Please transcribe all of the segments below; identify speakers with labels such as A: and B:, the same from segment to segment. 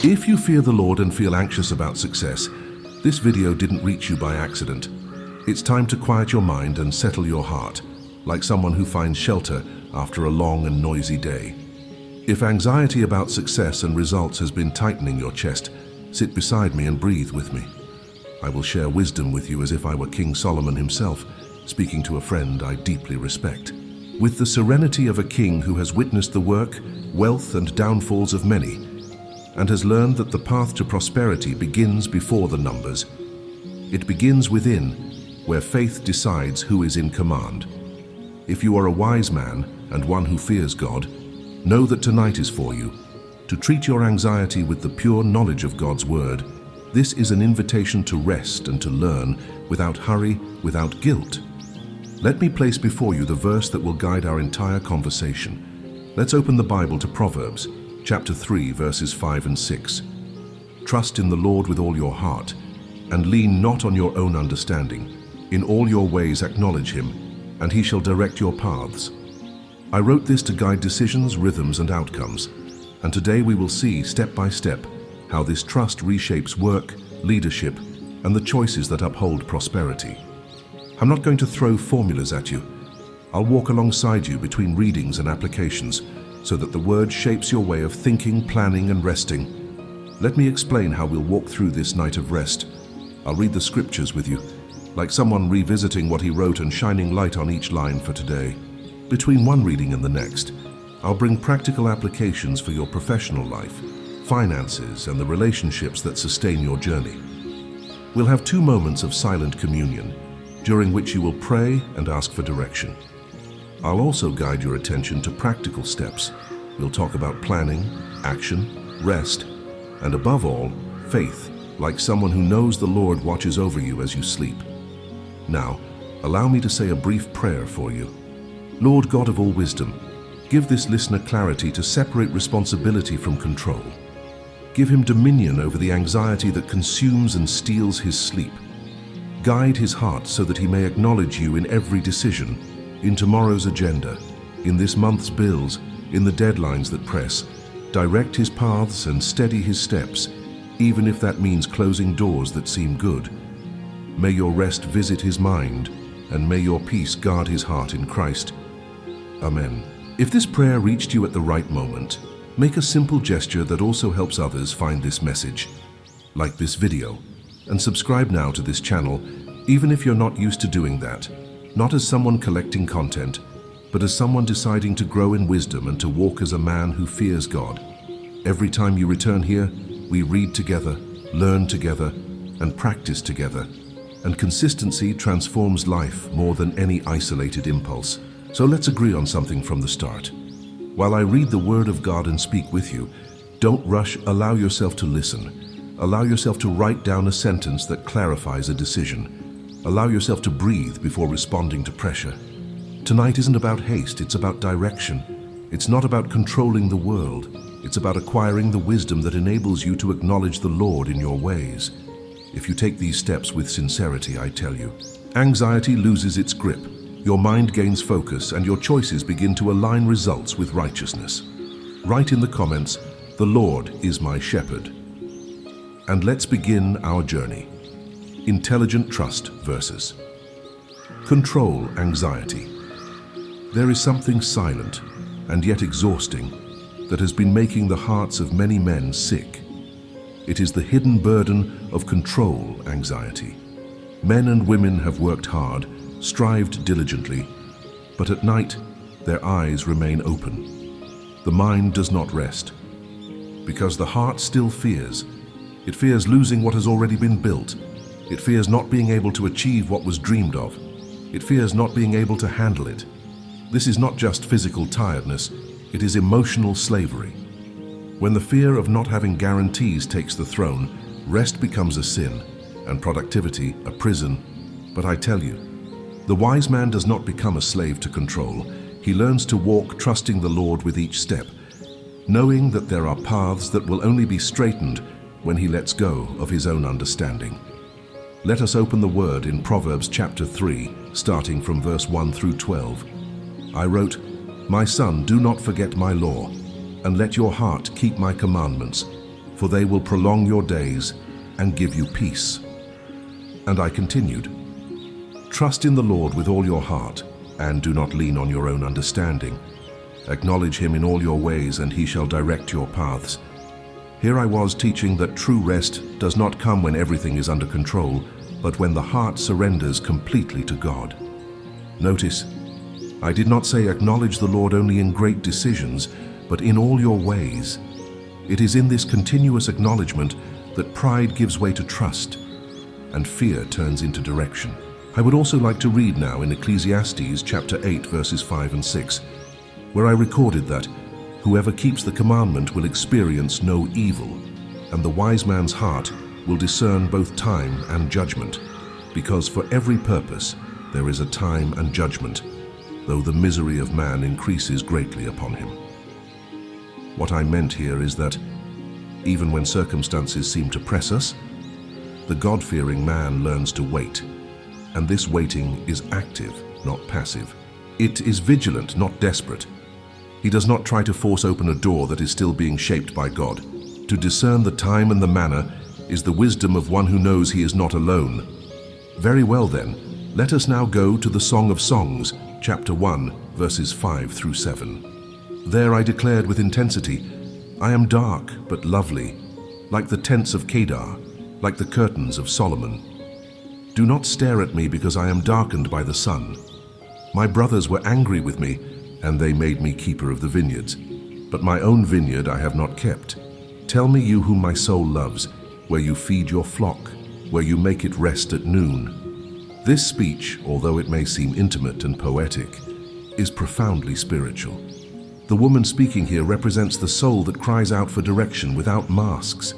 A: If you fear the Lord and feel anxious about success, this video didn't reach you by accident. It's time to quiet your mind and settle your heart, like someone who finds shelter after a long and noisy day. If anxiety about success and results has been tightening your chest, sit beside me and breathe with me. I will share wisdom with you as if I were King Solomon himself, speaking to a friend I deeply respect. With the serenity of a king who has witnessed the work, wealth, and downfalls of many, and has learned that the path to prosperity begins before the numbers. It begins within, where faith decides who is in command. If you are a wise man and one who fears God, know that tonight is for you. To treat your anxiety with the pure knowledge of God's word, this is an invitation to rest and to learn without hurry, without guilt. Let me place before you the verse that will guide our entire conversation. Let's open the Bible to Proverbs, chapter 3, verses 5 and 6. Trust in the Lord with all your heart, and lean not on your own understanding. In all your ways acknowledge him, and he shall direct your paths. I wrote this to guide decisions, rhythms, and outcomes, and today we will see, step by step, how this trust reshapes work, leadership, and the choices that uphold prosperity. I'm not going to throw formulas at you. I'll walk alongside you between readings and applications, so that the word shapes your way of thinking, planning, and resting. Let me explain how we'll walk through this night of rest. I'll read the scriptures with you, like someone revisiting what he wrote and shining light on each line for today. Between one reading and the next, I'll bring practical applications for your professional life, finances, and the relationships that sustain your journey. We'll have 2 moments of silent communion, during which you will pray and ask for direction. I'll also guide your attention to practical steps. We'll talk about planning, action, rest, and above all, faith, like someone who knows the Lord watches over you as you sleep. Now, allow me to say a brief prayer for you. Lord God of all wisdom, give this listener clarity to separate responsibility from control. Give him dominion over the anxiety that consumes and steals his sleep. Guide his heart so that he may acknowledge you in every decision, in tomorrow's agenda, in this month's bills, in the deadlines that press. Direct his paths and steady his steps, even if that means closing doors that seem good. May your rest visit his mind, and may your peace guard his heart in Christ. Amen. If this prayer reached you at the right moment, make a simple gesture that also helps others find this message. Like this video, and subscribe now to this channel, even if you're not used to doing that. Not as someone collecting content, but as someone deciding to grow in wisdom and to walk as a man who fears God. Every time you return here, we read together, learn together, and practice together. And consistency transforms life more than any isolated impulse. So let's agree on something from the start. While I read the Word of God and speak with you, don't rush, allow yourself to listen. Allow yourself to write down a sentence that clarifies a decision. Allow yourself to breathe before responding to pressure. Tonight isn't about haste, it's about direction. It's not about controlling the world. It's about acquiring the wisdom that enables you to acknowledge the Lord in your ways. If you take these steps with sincerity, I tell you, anxiety loses its grip, your mind gains focus, and your choices begin to align results with righteousness. Write in the comments, "The Lord is my shepherd." And let's begin our journey. Intelligent trust versus control anxiety. There is something silent and yet exhausting that has been making the hearts of many men sick. It is the hidden burden of control anxiety. Men and women have worked hard, strived diligently, but at night their eyes remain open. The mind does not rest, because the heart still fears. It fears losing what has already been built. It fears not being able to achieve what was dreamed of. It fears not being able to handle it. This is not just physical tiredness, it is emotional slavery. When the fear of not having guarantees takes the throne, rest becomes a sin, and productivity a prison. But I tell you, the wise man does not become a slave to control. He learns to walk trusting the Lord with each step, knowing that there are paths that will only be straightened when he lets go of his own understanding. Let us open the word in Proverbs chapter 3, starting from verse 1 through 12. I wrote, "My son, do not forget my law, and let your heart keep my commandments. for they will prolong your days and give you peace." And I continued, "Trust in the Lord with all your heart, and do not lean on your own understanding. Acknowledge him in all your ways, and he shall direct your paths." Here I was teaching that true rest does not come when everything is under control, but when the heart surrenders completely to God. Notice, I did not say acknowledge the Lord only in great decisions, but in all your ways. It is in this continuous acknowledgement that pride gives way to trust, and fear turns into direction. I would also like to read now in Ecclesiastes chapter 8, verses 5 and 6, where I recorded that whoever keeps the commandment will experience no evil, and the wise man's heart will discern both time and judgment, because for every purpose there is a time and judgment, though the misery of man increases greatly upon him. What I meant here is that even when circumstances seem to press us, the God-fearing man learns to wait, and this waiting is active, not passive. It is vigilant, not desperate. He does not try to force open a door that is still being shaped by God. To discern the time and the manner is the wisdom of one who knows he is not alone. Very well then, let us now go to the Song of Songs, chapter 1, verses 5 through 7. There I declared with intensity, "I am dark but lovely, like the tents of Kedar, like the curtains of Solomon. Do not stare at me because I am darkened by the sun. My brothers were angry with me, and they made me keeper of the vineyards. But my own vineyard I have not kept. Tell me, you whom my soul loves, where you feed your flock, where you make it rest at noon." This speech, although it may seem intimate and poetic, is profoundly spiritual. The woman speaking here represents the soul that cries out for direction without masks.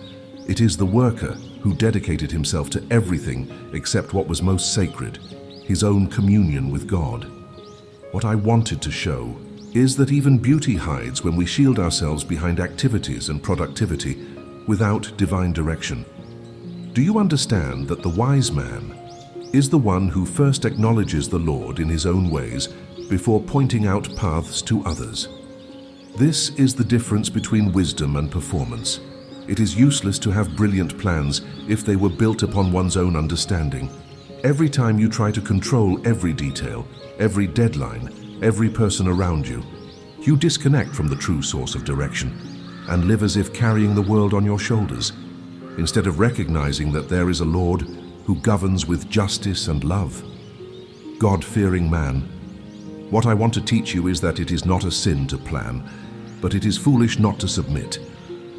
A: It is the worker who dedicated himself to everything except what was most sacred, his own communion with God. What I wanted to show is that even beauty hides when we shield ourselves behind activities and productivity without divine direction. Do you understand that the wise man is the one who first acknowledges the Lord in his own ways before pointing out paths to others? This is the difference between wisdom and performance. It is useless to have brilliant plans if they were built upon one's own understanding. Every time you try to control every detail, every deadline, every person around you, you disconnect from the true source of direction and live as if carrying the world on your shoulders, instead of recognizing that there is a Lord who governs with justice and love. God-fearing man, what I want to teach you is that it is not a sin to plan, but it is foolish not to submit.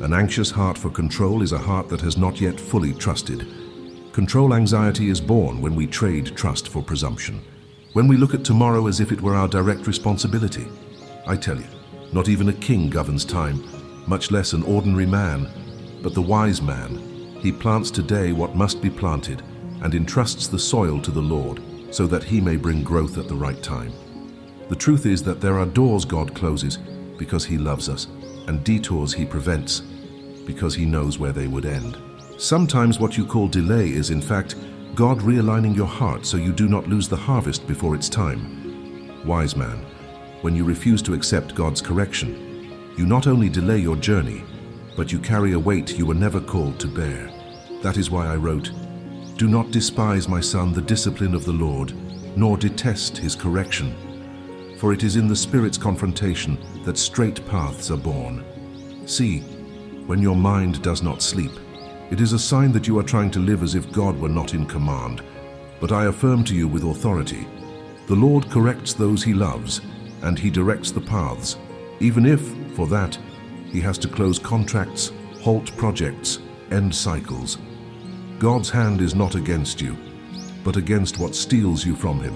A: An anxious heart for control is a heart that has not yet fully trusted. Control anxiety is born when we trade trust for presumption, when we look at tomorrow as if it were our direct responsibility. I tell you, not even a king governs time, much less an ordinary man, but the wise man. He plants today what must be planted and entrusts the soil to the Lord so that he may bring growth at the right time. The truth is that there are doors God closes because he loves us, and detours he prevents because he knows where they would end. Sometimes what you call delay is in fact God realigning your heart so you do not lose the harvest before its time. Wise man, when you refuse to accept God's correction, you not only delay your journey, but you carry a weight you were never called to bear. That is why I wrote, "Do not despise, my son, the discipline of the Lord, nor detest his correction. For it is in the Spirit's confrontation that straight paths are born." See, when your mind does not sleep, it is a sign that you are trying to live as if God were not in command. But I affirm to you with authority, the Lord corrects those he loves, and he directs the paths, even if, for that, he has to close contracts, halt projects, end cycles. God's hand is not against you, but against what steals you from him.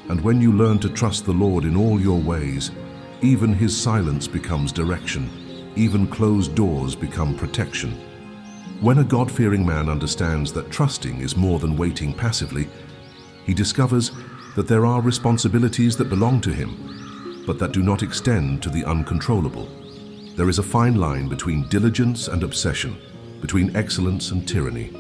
A: And when you learn to trust the Lord in all your ways, even his silence becomes direction, even closed doors become protection. When a God-fearing man understands that trusting is more than waiting passively, he discovers that there are responsibilities that belong to him, but that do not extend to the uncontrollable. There is a fine line between diligence and obsession, between excellence and tyranny.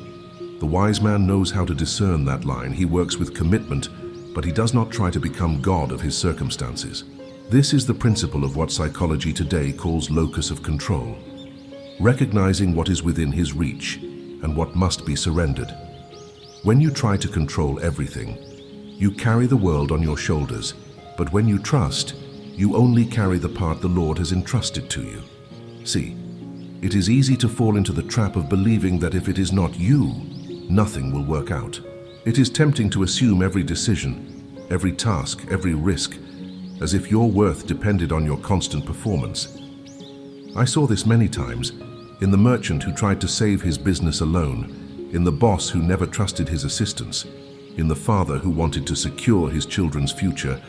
A: The wise man knows how to discern that line. He works with commitment, but he does not try to become God of his circumstances. This is the principle of what psychology today calls locus of control. recognizing what is within his reach and what must be surrendered. When you try to control everything, you carry the world on your shoulders, but when you trust, you only carry the part the Lord has entrusted to you. See, it is easy to fall into the trap of believing that if it is not you, nothing will work out. It is tempting to assume every decision, every task, every risk, as if your worth depended on your constant performance. I saw this many times, in the merchant who tried to save his business alone, in the boss who never trusted his assistants, in the father who wanted to secure his children's future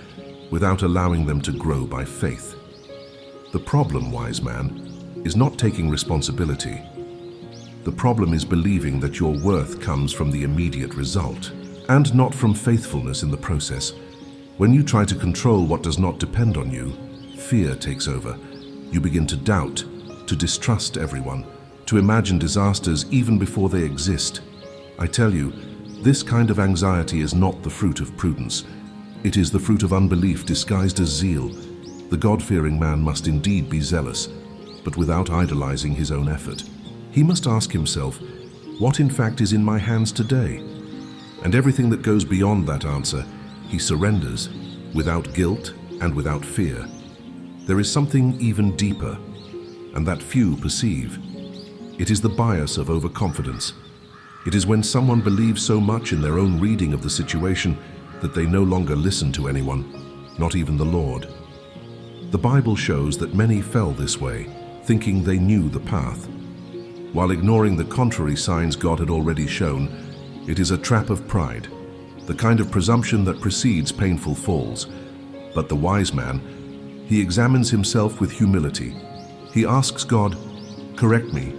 A: without allowing them to grow by faith. The problem, wise man, is not taking responsibility. The problem is believing that your worth comes from the immediate result and not from faithfulness in the process. When you try to control what does not depend on you, fear takes over. You begin to doubt, to distrust everyone, to imagine disasters even before they exist. I tell you, this kind of anxiety is not the fruit of prudence. It is the fruit of unbelief disguised as zeal. The God-fearing man must indeed be zealous, but without idolizing his own effort. He must ask himself, what in fact is in my hands today? And everything that goes beyond that answer, he surrenders, without guilt and without fear. There is something even deeper, and that few perceive. It is the bias of overconfidence. It is when someone believes so much in their own reading of the situation that they no longer listen to anyone, not even the Lord. The Bible shows that many fell this way, thinking they knew the path. While ignoring the contrary signs God had already shown, it is a trap of pride, the kind of presumption that precedes painful falls. But the wise man, he examines himself with humility. He asks God, correct me,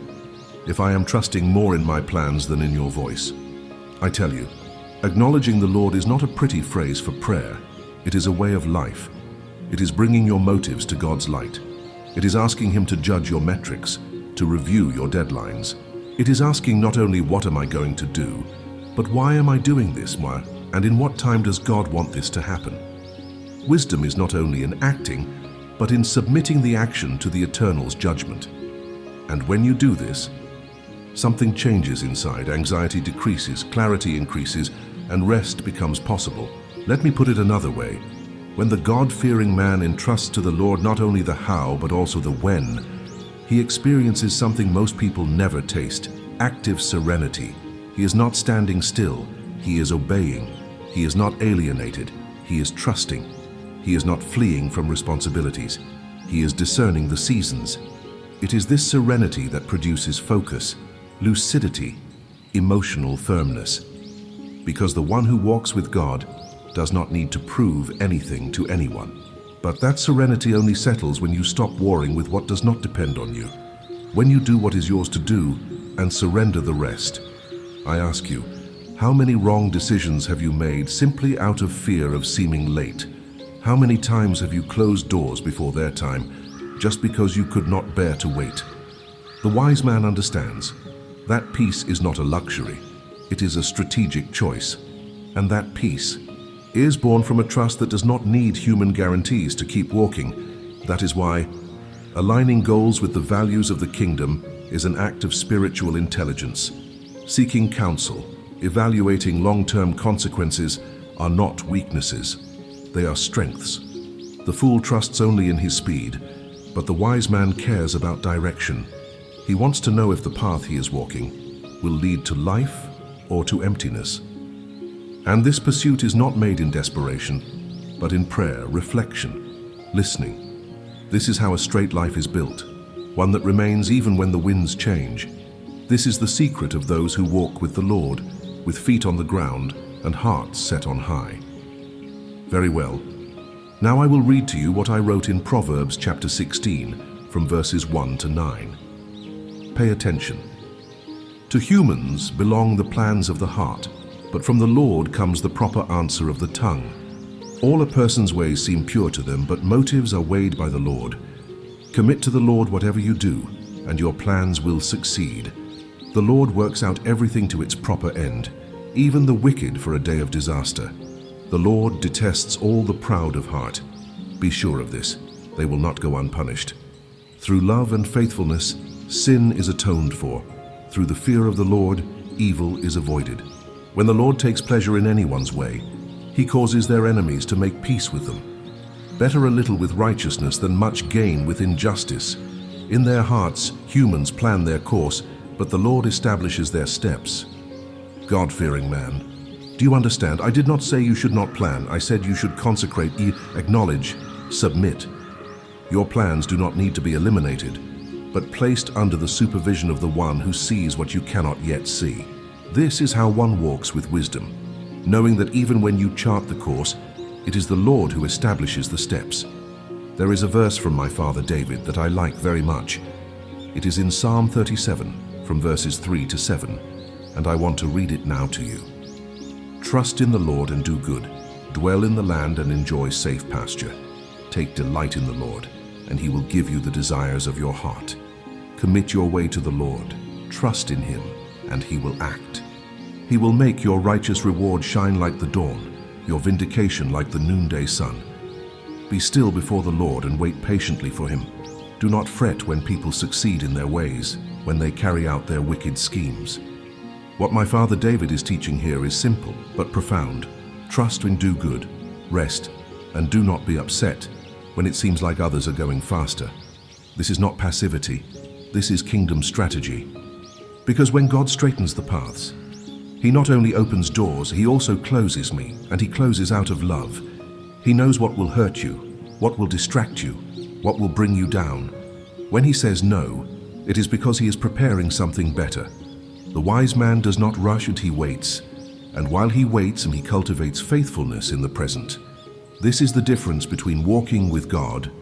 A: if I am trusting more in my plans than in your voice. I tell you, acknowledging the Lord is not a pretty phrase for prayer. It is a way of life. It is bringing your motives to God's light. It is asking him to judge your metrics, to review your deadlines. It is asking not only what am I going to do, but why am I doing this, and in what time does God want this to happen? Wisdom is not only in acting, but in submitting the action to the Eternal's judgment. And when you do this, something changes inside, anxiety decreases, clarity increases, and rest becomes possible. Let me put it another way. When the God-fearing man entrusts to the Lord not only the how, but also the when, he experiences something most people never taste: active serenity. He is not standing still, he is obeying. He is not alienated, he is trusting. He is not fleeing from responsibilities, he is discerning the seasons. It is this serenity that produces focus, lucidity, emotional firmness. Because the one who walks with God does not need to prove anything to anyone. But that serenity only settles when you stop warring with what does not depend on you. When you do what is yours to do and surrender the rest. I ask you, how many wrong decisions have you made simply out of fear of seeming late? How many times have you closed doors before their time just because you could not bear to wait? The wise man understands that peace is not a luxury. It is a strategic choice. And that peace is born from a trust that does not need human guarantees to keep walking. That is why aligning goals with the values of the kingdom is an act of spiritual intelligence. Seeking counsel, evaluating long-term consequences are not weaknesses. They are strengths. The fool trusts only in his speed, but the wise man cares about direction. He wants to know if the path he is walking will lead to life or to emptiness. And this pursuit is not made in desperation, but in prayer, reflection, listening. This is how a straight life is built, one that remains even when the winds change. This is the secret of those who walk with the Lord, with feet on the ground and hearts set on high. Very well. Now I will read to you what I wrote in Proverbs chapter 16, from verses 1 to 9. Pay attention. To humans belong the plans of the heart, but from the Lord comes the proper answer of the tongue. All a person's ways seem pure to them, but motives are weighed by the Lord. Commit to the Lord whatever you do, and your plans will succeed. The Lord works out everything to its proper end, even the wicked for a day of disaster. The Lord detests all the proud of heart. Be sure of this, they will not go unpunished. Through love and faithfulness, Sin is atoned for. Through the fear of the Lord, evil is avoided. When the Lord takes pleasure in anyone's way, he causes their enemies to make peace with them. Better a little with righteousness than much gain with injustice. In their hearts, humans plan their course, but the Lord establishes their steps. God-fearing man. Do you understand? I did not say you should not plan. I said you should consecrate, acknowledge, submit. Your plans do not need to be eliminated, but placed under the supervision of the one who sees what you cannot yet see. This is how one walks with wisdom, knowing that even when you chart the course, it is the Lord who establishes the steps. There is a verse from my father David that I like very much. It is in Psalm 37, from verses 3 to 7, and I want to read it now to you. Trust in the Lord and do good. Dwell in the land and enjoy safe pasture. Take delight in the Lord, and he will give you the desires of your heart. Commit your way to the Lord. Trust in him, and he will act. He will make your righteous reward shine like the dawn, your vindication like the noonday sun. Be still before the Lord and wait patiently for him. Do not fret when people succeed in their ways, when they carry out their wicked schemes. What my father David is teaching here is simple but profound. Trust and do good, rest, and do not be upset when it seems like others are going faster. This is not passivity, this is kingdom strategy. Because when God straightens the paths, he not only opens doors, he also closes me, and he closes out of love. He knows what will hurt you, what will distract you, what will bring you down. When he says no, it is because he is preparing something better. The wise man does not rush and he waits, and while he waits and he cultivates faithfulness in the present. This is the difference between walking with God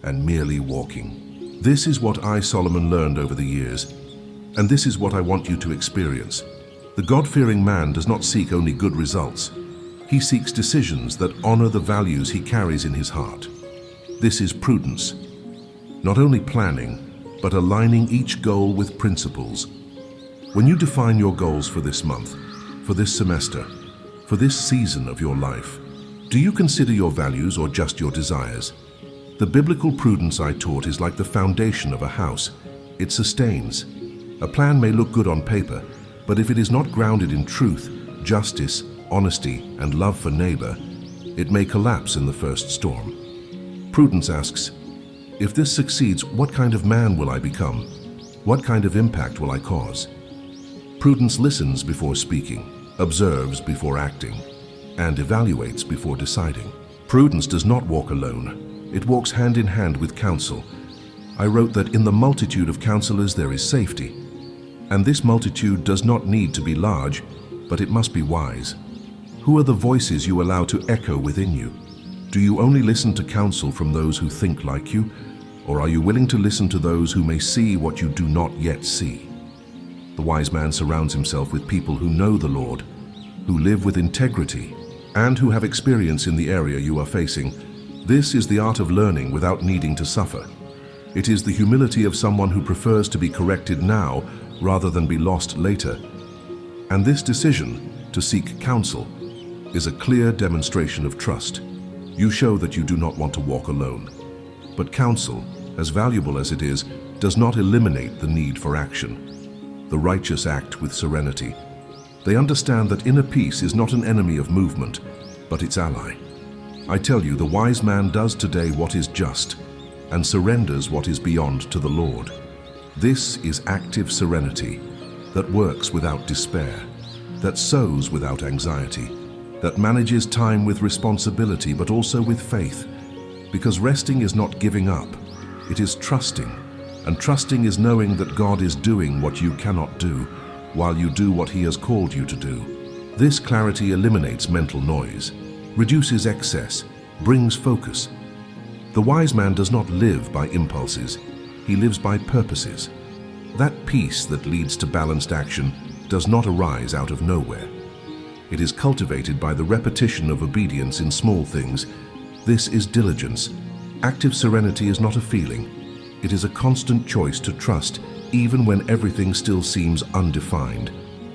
A: and merely walking. This is what I, Solomon, learned over the years, and this is what I want you to experience. The God-fearing man does not seek only good results. He seeks decisions that honor the values he carries in his heart. This is prudence. Not only planning, but aligning each goal with principles. When you define your goals for this month, for this semester, for this season of your life, do you consider your values or just your desires? The biblical prudence I taught is like the foundation of a house. It sustains. A plan may look good on paper, but if it is not grounded in truth, justice, honesty, and love for neighbor, it may collapse in the first storm. Prudence asks, if this succeeds, what kind of man will I become? What kind of impact will I cause? Prudence listens before speaking, observes before acting, and evaluates before deciding. Prudence does not walk alone. It walks hand in hand with counsel. I wrote that in the multitude of counselors there is safety. And this multitude does not need to be large, but it must be wise. Who are the voices you allow to echo within you? Do you only listen to counsel from those who think like you, or are you willing to listen to those who may see what you do not yet see? The wise man surrounds himself with people who know the Lord, who live with integrity, and who have experience in the area you are facing. This is the art of learning without needing to suffer. It is the humility of someone who prefers to be corrected now rather than be lost later. And this decision to seek counsel is a clear demonstration of trust. You show that you do not want to walk alone. But counsel, as valuable as it is, does not eliminate the need for action. The righteous act with serenity. They understand that inner peace is not an enemy of movement, but its ally. I tell you, the wise man does today what is just, and surrenders what is beyond to the Lord. This is active serenity that works without despair, that sows without anxiety, that manages time with responsibility but also with faith. Because resting is not giving up, it is trusting. And trusting is knowing that God is doing what you cannot do, while you do what he has called you to do. This clarity eliminates mental noise, reduces excess, brings focus. The wise man does not live by impulses, he lives by purposes. That peace that leads to balanced action does not arise out of nowhere. It is cultivated by the repetition of obedience in small things. This is diligence. Active serenity is not a feeling. It is a constant choice to trust, even when everything still seems undefined.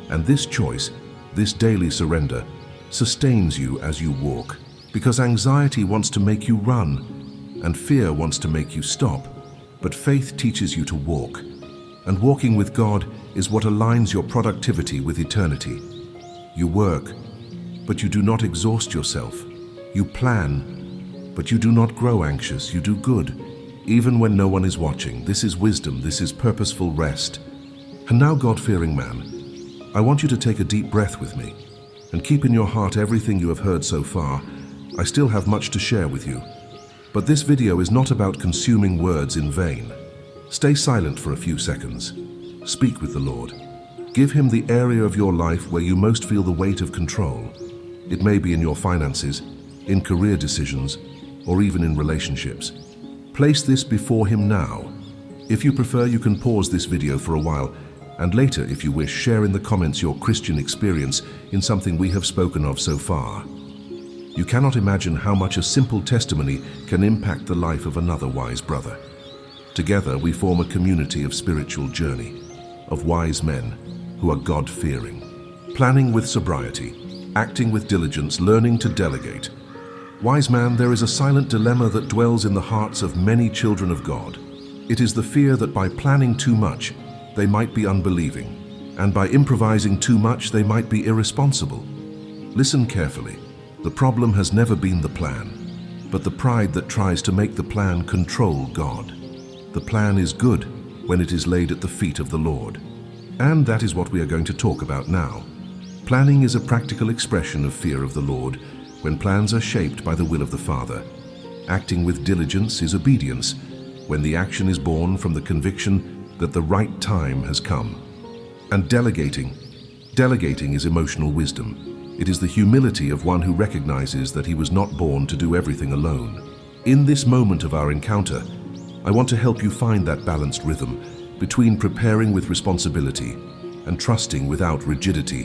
A: And this choice, this daily surrender, sustains you as you walk. Because anxiety wants to make you run, and fear wants to make you stop. But faith teaches you to walk. And walking with God is what aligns your productivity with eternity. You work, but you do not exhaust yourself. You plan, but you do not grow anxious. You do good, even when no one is watching. This is wisdom. This is purposeful rest. And now, God-fearing man, I want you to take a deep breath with me and keep in your heart everything you have heard so far. I still have much to share with you. But this video is not about consuming words in vain. Stay silent for a few seconds. Speak with the Lord. Give him the area of your life where you most feel the weight of control. It may be in your finances, in career decisions, or even in relationships. Place this before him now. If you prefer, you can pause this video for a while, and later, if you wish, share in the comments your Christian experience in something we have spoken of so far. You cannot imagine how much a simple testimony can impact the life of another wise brother. Together, we form a community of spiritual journey, of wise men who are God-fearing, planning with sobriety, acting with diligence, learning to delegate. Wise man, there is a silent dilemma that dwells in the hearts of many children of God. It is the fear that by planning too much, they might be unbelieving, and by improvising too much, they might be irresponsible. Listen carefully. The problem has never been the plan, but the pride that tries to make the plan control God. The plan is good when it is laid at the feet of the Lord. And that is what we are going to talk about now. Planning is a practical expression of fear of the Lord when plans are shaped by the will of the Father. Acting with diligence is obedience when the action is born from the conviction that the right time has come. And delegating is emotional wisdom. It is the humility of one who recognizes that he was not born to do everything alone. In this moment of our encounter, I want to help you find that balanced rhythm between preparing with responsibility and trusting without rigidity.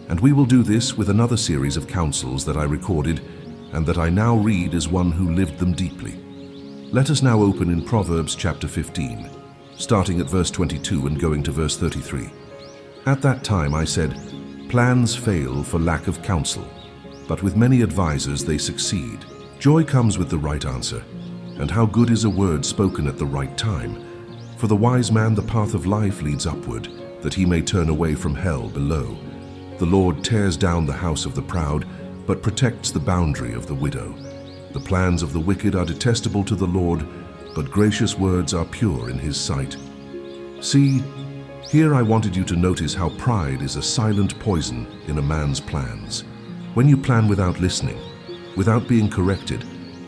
A: And we will do this with another series of counsels that I recorded and that I now read as one who lived them deeply. Let us now open in Proverbs chapter 15, starting at verse 22 and going to verse 33. At that time I said, "Plans fail for lack of counsel, but with many advisers they succeed." Joy comes with the right answer, and how good is a word spoken at the right time. For the wise man the path of life leads upward, that he may turn away from hell below. The Lord tears down the house of the proud, but protects the boundary of the widow. The plans of the wicked are detestable to the Lord, but gracious words are pure in his sight. See, here I wanted you to notice how pride is a silent poison in a man's plans. When you plan without listening, without being corrected,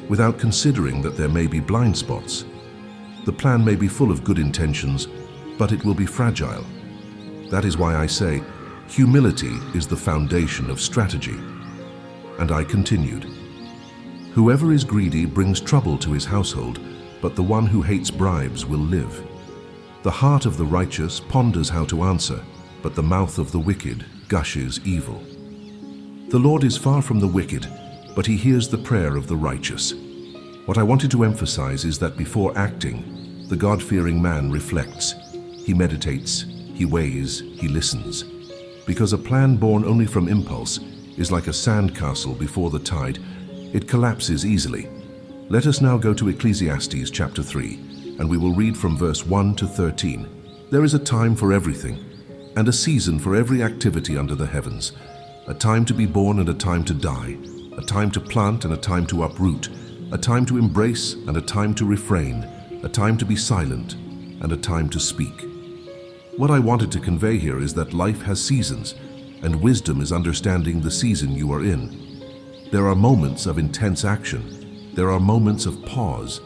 A: without considering that there may be blind spots, the plan may be full of good intentions, but it will be fragile. That is why I say, humility is the foundation of strategy. And I continued, "Whoever is greedy brings trouble to his household, but the one who hates bribes will live. The heart of the righteous ponders how to answer, but the mouth of the wicked gushes evil." The Lord is far from the wicked, but he hears the prayer of the righteous. What I wanted to emphasize is that before acting, the God-fearing man reflects. He meditates, he weighs, he listens. Because a plan born only from impulse is like a sandcastle before the tide. It collapses easily. Let us now go to Ecclesiastes chapter 3, and we will read from verse 1 to 13. There is a time for everything, and a season for every activity under the heavens, a time to be born and a time to die, a time to plant and a time to uproot, a time to embrace and a time to refrain, a time to be silent and a time to speak. What I wanted to convey here is that life has seasons, and wisdom is understanding the season you are in. There are moments of intense action, there are moments of pause,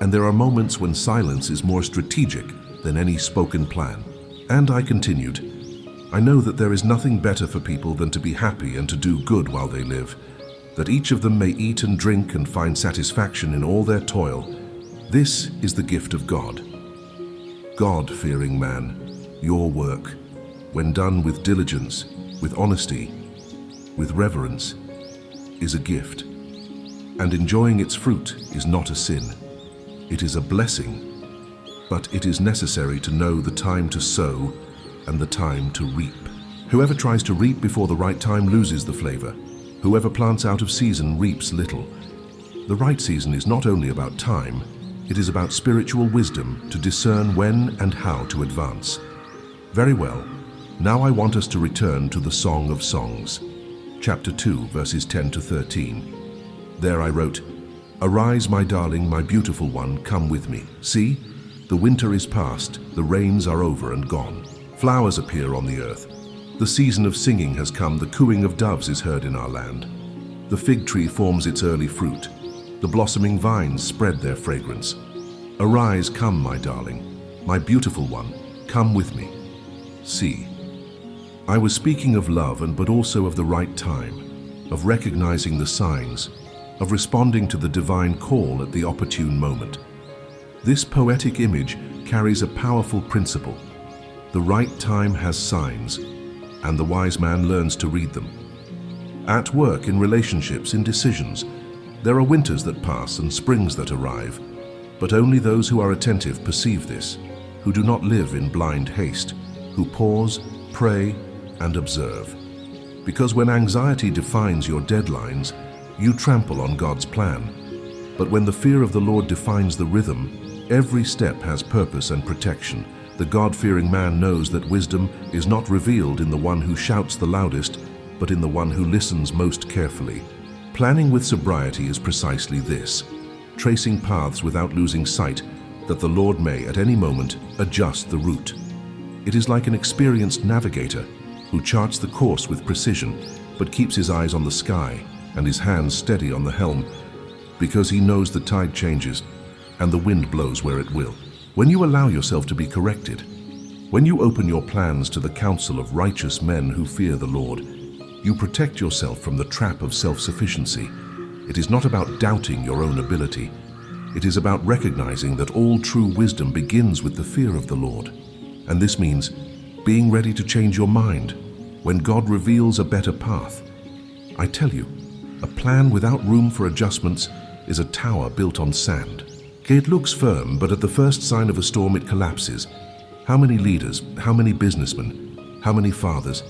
A: and there are moments when silence is more strategic than any spoken plan. And I continued, I know that there is nothing better for people than to be happy and to do good while they live, that each of them may eat and drink and find satisfaction in all their toil. This is the gift of God. God-fearing man, your work, when done with diligence, with honesty, with reverence, is a gift. And enjoying its fruit is not a sin. It is a blessing, but it is necessary to know the time to sow and the time to reap. Whoever tries to reap before the right time loses the flavor. Whoever plants out of season reaps little. The right season is not only about time, It is about spiritual wisdom to discern when and how to advance. Very well. Now I want us to return to the Song of Songs, chapter 2, verses 10 to 13. There I wrote, "Arise, my darling, my beautiful one, come with me. See, the winter is past, the rains are over and gone. Flowers appear on the earth. The season of singing has come, the cooing of doves is heard in our land. The fig tree forms its early fruit. The blossoming vines spread their fragrance. Arise, come, my darling, my beautiful one, come with me. See." I was speaking of love, but also of the right time, of recognizing the signs, of responding to the divine call at the opportune moment. This poetic image carries a powerful principle. The right time has signs, and the wise man learns to read them. At work, in relationships, in decisions, there are winters that pass and springs that arrive, but only those who are attentive perceive this, who do not live in blind haste, who pause, pray, and observe. Because when anxiety defines your deadlines, you trample on God's plan. But when the fear of the Lord defines the rhythm, every step has purpose and protection. The God-fearing man knows that wisdom is not revealed in the one who shouts the loudest, but in the one who listens most carefully. Planning with sobriety is precisely this, tracing paths without losing sight that the Lord may at any moment adjust the route. It is like an experienced navigator who charts the course with precision, but keeps his eyes on the sky and his hands steady on the helm, because he knows the tide changes and the wind blows where it will. When you allow yourself to be corrected, when you open your plans to the counsel of righteous men who fear the Lord, you protect yourself from the trap of self-sufficiency. It is not about doubting your own ability. It is about recognizing that all true wisdom begins with the fear of the Lord. And this means being ready to change your mind when God reveals a better path. I tell you, a plan without room for adjustments is a tower built on sand. It looks firm, but at the first sign of a storm it collapses. How many leaders, how many businessmen, how many fathers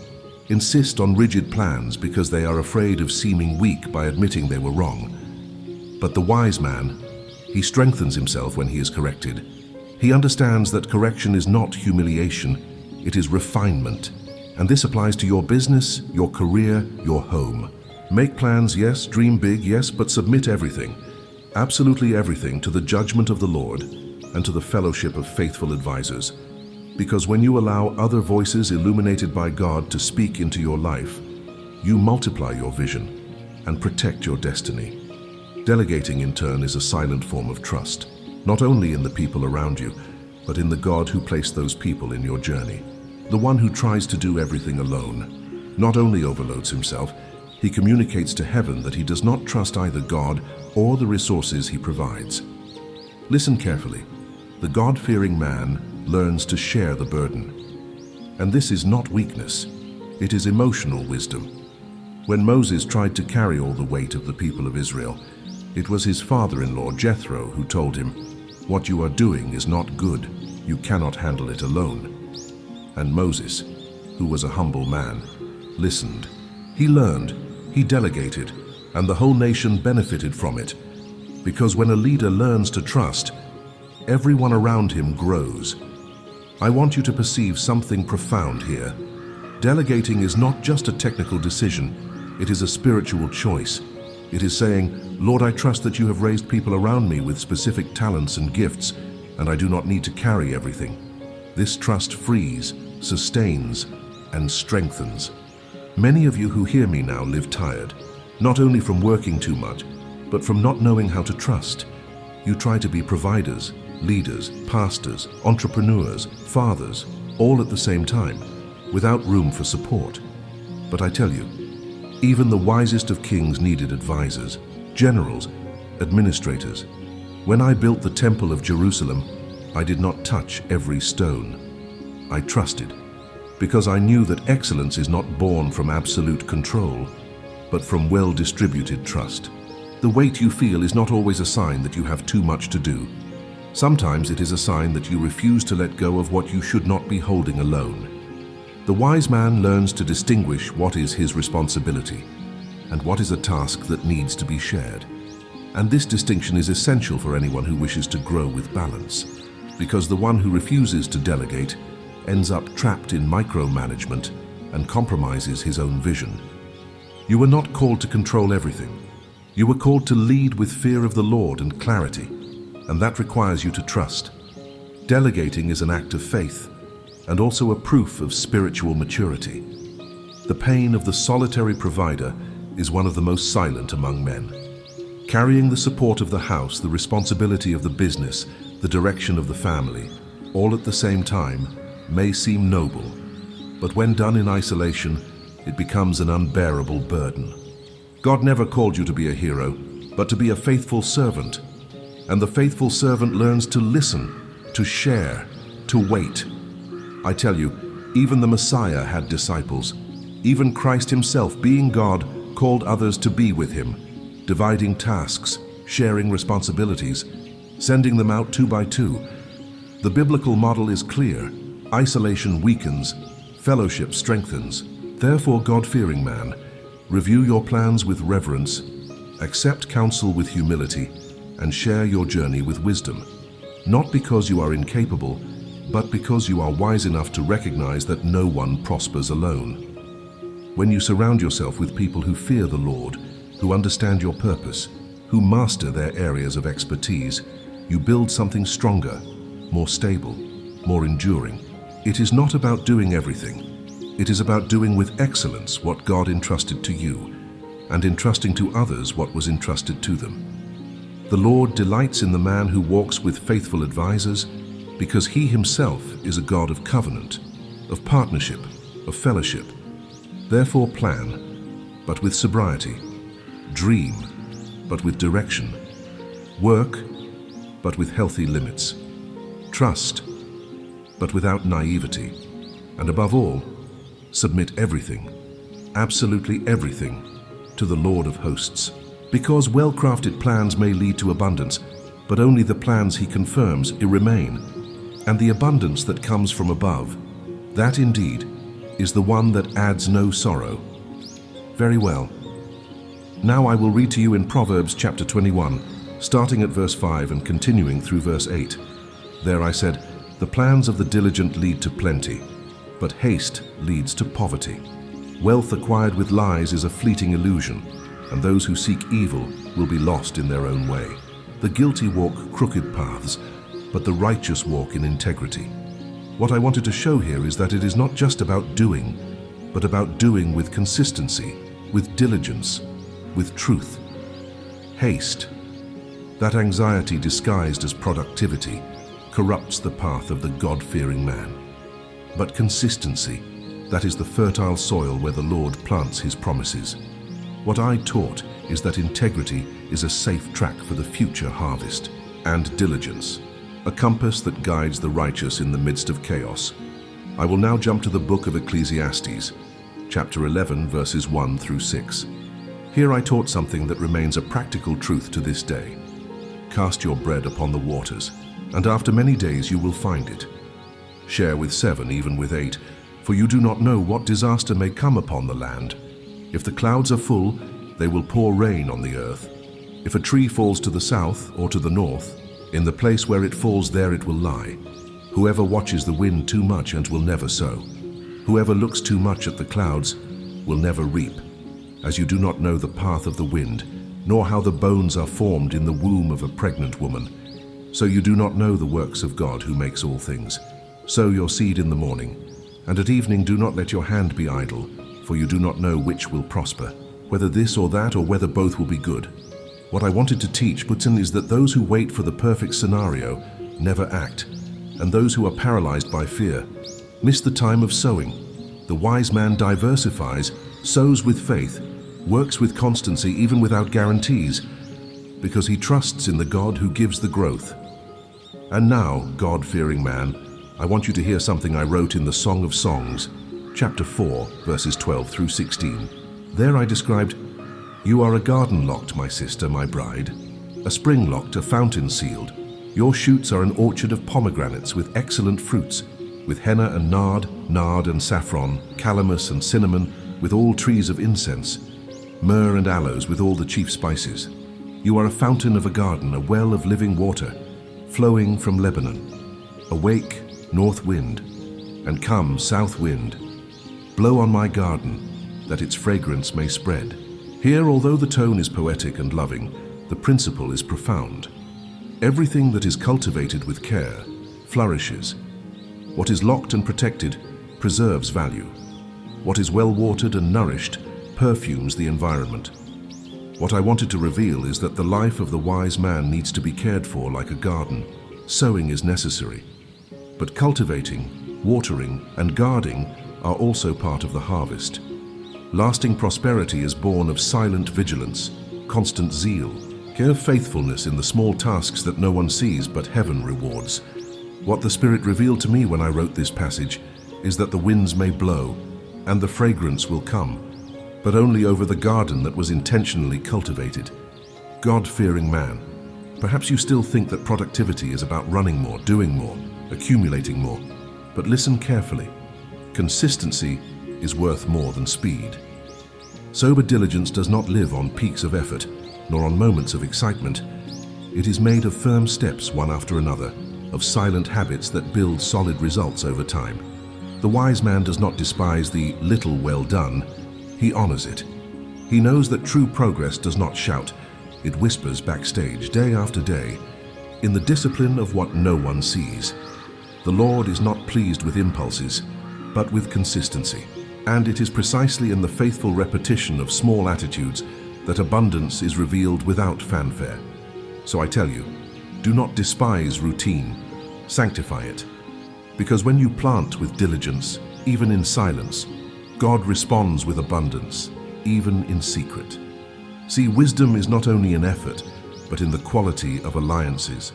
A: insist on rigid plans because they are afraid of seeming weak by admitting they were wrong? But the wise man, he strengthens himself when he is corrected. He understands that correction is not humiliation, it is refinement. And this applies to your business, your career, your home. Make plans, yes, dream big, yes, but submit everything, absolutely everything, to the judgment of the Lord and to the fellowship of faithful advisors. Because when you allow other voices illuminated by God to speak into your life, you multiply your vision and protect your destiny. Delegating, in turn, is a silent form of trust, not only in the people around you, but in the God who placed those people in your journey. The one who tries to do everything alone not only overloads himself, he communicates to heaven that he does not trust either God or the resources he provides. Listen carefully. The God-fearing man learns to share the burden. And this is not weakness, it is emotional wisdom. When Moses tried to carry all the weight of the people of Israel, it was his father-in-law Jethro who told him, "What you are doing is not good. You cannot handle it alone." And Moses, who was a humble man, listened. He learned, he delegated, and the whole nation benefited from it. Because when a leader learns to trust, everyone around him grows. I want you to perceive something profound here. Delegating is not just a technical decision, it is a spiritual choice. It is saying, "Lord, I trust that you have raised people around me with specific talents and gifts, and I do not need to carry everything." This trust frees, sustains, and strengthens. Many of you who hear me now live tired, not only from working too much, but from not knowing how to trust. You try to be providers, leaders, pastors, entrepreneurs, fathers, all at the same time, without room for support. But I tell you, even the wisest of kings needed advisors, generals, administrators. When I built the Temple of Jerusalem, I did not touch every stone. I trusted, because I knew that excellence is not born from absolute control, but from well-distributed trust. The weight you feel is not always a sign that you have too much to do. Sometimes it is a sign that you refuse to let go of what you should not be holding alone. The wise man learns to distinguish what is his responsibility and what is a task that needs to be shared. And this distinction is essential for anyone who wishes to grow with balance, because the one who refuses to delegate ends up trapped in micromanagement and compromises his own vision. You were not called to control everything. You were called to lead with fear of the Lord and clarity, and that requires you to trust. Delegating is an act of faith and also a proof of spiritual maturity. The pain of the solitary provider is one of the most silent among men. Carrying the support of the house, the responsibility of the business, the direction of the family, all at the same time, may seem noble, but when done in isolation, it becomes an unbearable burden. God never called you to be a hero, but to be a faithful servant. And the faithful servant learns to listen, to share, to wait. I tell you, even the Messiah had disciples. Even Christ himself, being God, called others to be with him, dividing tasks, sharing responsibilities, sending them out 2 by 2. The biblical model is clear. Isolation weakens, fellowship strengthens. Therefore, God-fearing man, review your plans with reverence, accept counsel with humility, and share your journey with wisdom. Not because you are incapable, but because you are wise enough to recognize that no one prospers alone. When you surround yourself with people who fear the Lord, who understand your purpose, who master their areas of expertise, you build something stronger, more stable, more enduring. It is not about doing everything. It is about doing with excellence what God entrusted to you, and entrusting to others what was entrusted to them. The Lord delights in the man who walks with faithful advisors, because he himself is a God of covenant, of partnership, of fellowship. Therefore plan, but with sobriety. Dream, but with direction. Work, but with healthy limits. Trust, but without naivety. And above all, submit everything, absolutely everything, to the Lord of hosts. Because well-crafted plans may lead to abundance, but only the plans he confirms remain. And the abundance that comes from above, that indeed is the one that adds no sorrow. Very well. Now I will read to you in Proverbs chapter 21, starting at verse 5 and continuing through verse 8. There I said, "The plans of the diligent lead to plenty, but haste leads to poverty. Wealth acquired with lies is a fleeting illusion, and those who seek evil will be lost in their own way. The guilty walk crooked paths, but the righteous walk in integrity." What I wanted to show here is that it is not just about doing, but about doing with consistency, with diligence, with truth. Haste, that anxiety disguised as productivity, corrupts the path of the God-fearing man. But consistency, that is the fertile soil where the Lord plants his promises. What I taught is that integrity is a safe track for the future harvest, and diligence, a compass that guides the righteous in the midst of chaos. I will now jump to the book of Ecclesiastes, chapter 11, verses 1 through 6. Here I taught something that remains a practical truth to this day. Cast your bread upon the waters, and after many days you will find it. Share with 7, even with 8, for you do not know what disaster may come upon the land. If the clouds are full, they will pour rain on the earth. If a tree falls to the south or to the north, in the place where it falls there it will lie. Whoever watches the wind too much and will never sow. Whoever looks too much at the clouds will never reap. As you do not know the path of the wind, nor how the bones are formed in the womb of a pregnant woman, so you do not know the works of God who makes all things. Sow your seed in the morning, and at evening do not let your hand be idle, for you do not know which will prosper, whether this or that, or whether both will be good. What I wanted to teach, Putin, is that those who wait for the perfect scenario never act, and those who are paralyzed by fear miss the time of sowing. The wise man diversifies, sows with faith, works with constancy even without guarantees, because he trusts in the God who gives the growth. And now, God-fearing man, I want you to hear something I wrote in the Song of Songs, chapter 4, verses 12 through 16. There I described, "You are a garden locked, my sister, my bride, a spring locked, a fountain sealed. Your shoots are an orchard of pomegranates with excellent fruits, with henna and nard and saffron, calamus and cinnamon, with all trees of incense, myrrh and aloes with all the chief spices. You are a fountain of a garden, a well of living water, flowing from Lebanon. Awake, north wind, and come, south wind. Blow on my garden, that its fragrance may spread. Here, although the tone is poetic and loving, the principle is profound. Everything that is cultivated with care flourishes. What is locked and protected preserves value. What is well watered and nourished perfumes the environment. What I wanted to reveal is that the life of the wise man needs to be cared for like a garden. Sowing is necessary, but cultivating, watering, and guarding are also part of the harvest. Lasting prosperity is born of silent vigilance, constant zeal, faithfulness in the small tasks that no one sees but heaven rewards. What the Spirit revealed to me when I wrote this passage is that the winds may blow and the fragrance will come, but only over the garden that was intentionally cultivated. God-fearing man, perhaps you still think that productivity is about running more, doing more, accumulating more, but listen carefully. Consistency is worth more than speed. Sober diligence does not live on peaks of effort, nor on moments of excitement. It is made of firm steps one after another, of silent habits that build solid results over time. The wise man does not despise the little well done, he honors it. He knows that true progress does not shout, it whispers backstage, day after day, in the discipline of what no one sees. The Lord is not pleased with impulses, but with consistency. And it is precisely in the faithful repetition of small attitudes that abundance is revealed without fanfare. So I tell you, do not despise routine, sanctify it. Because when you plant with diligence, even in silence, God responds with abundance, even in secret. See, wisdom is not only in effort, but in the quality of alliances.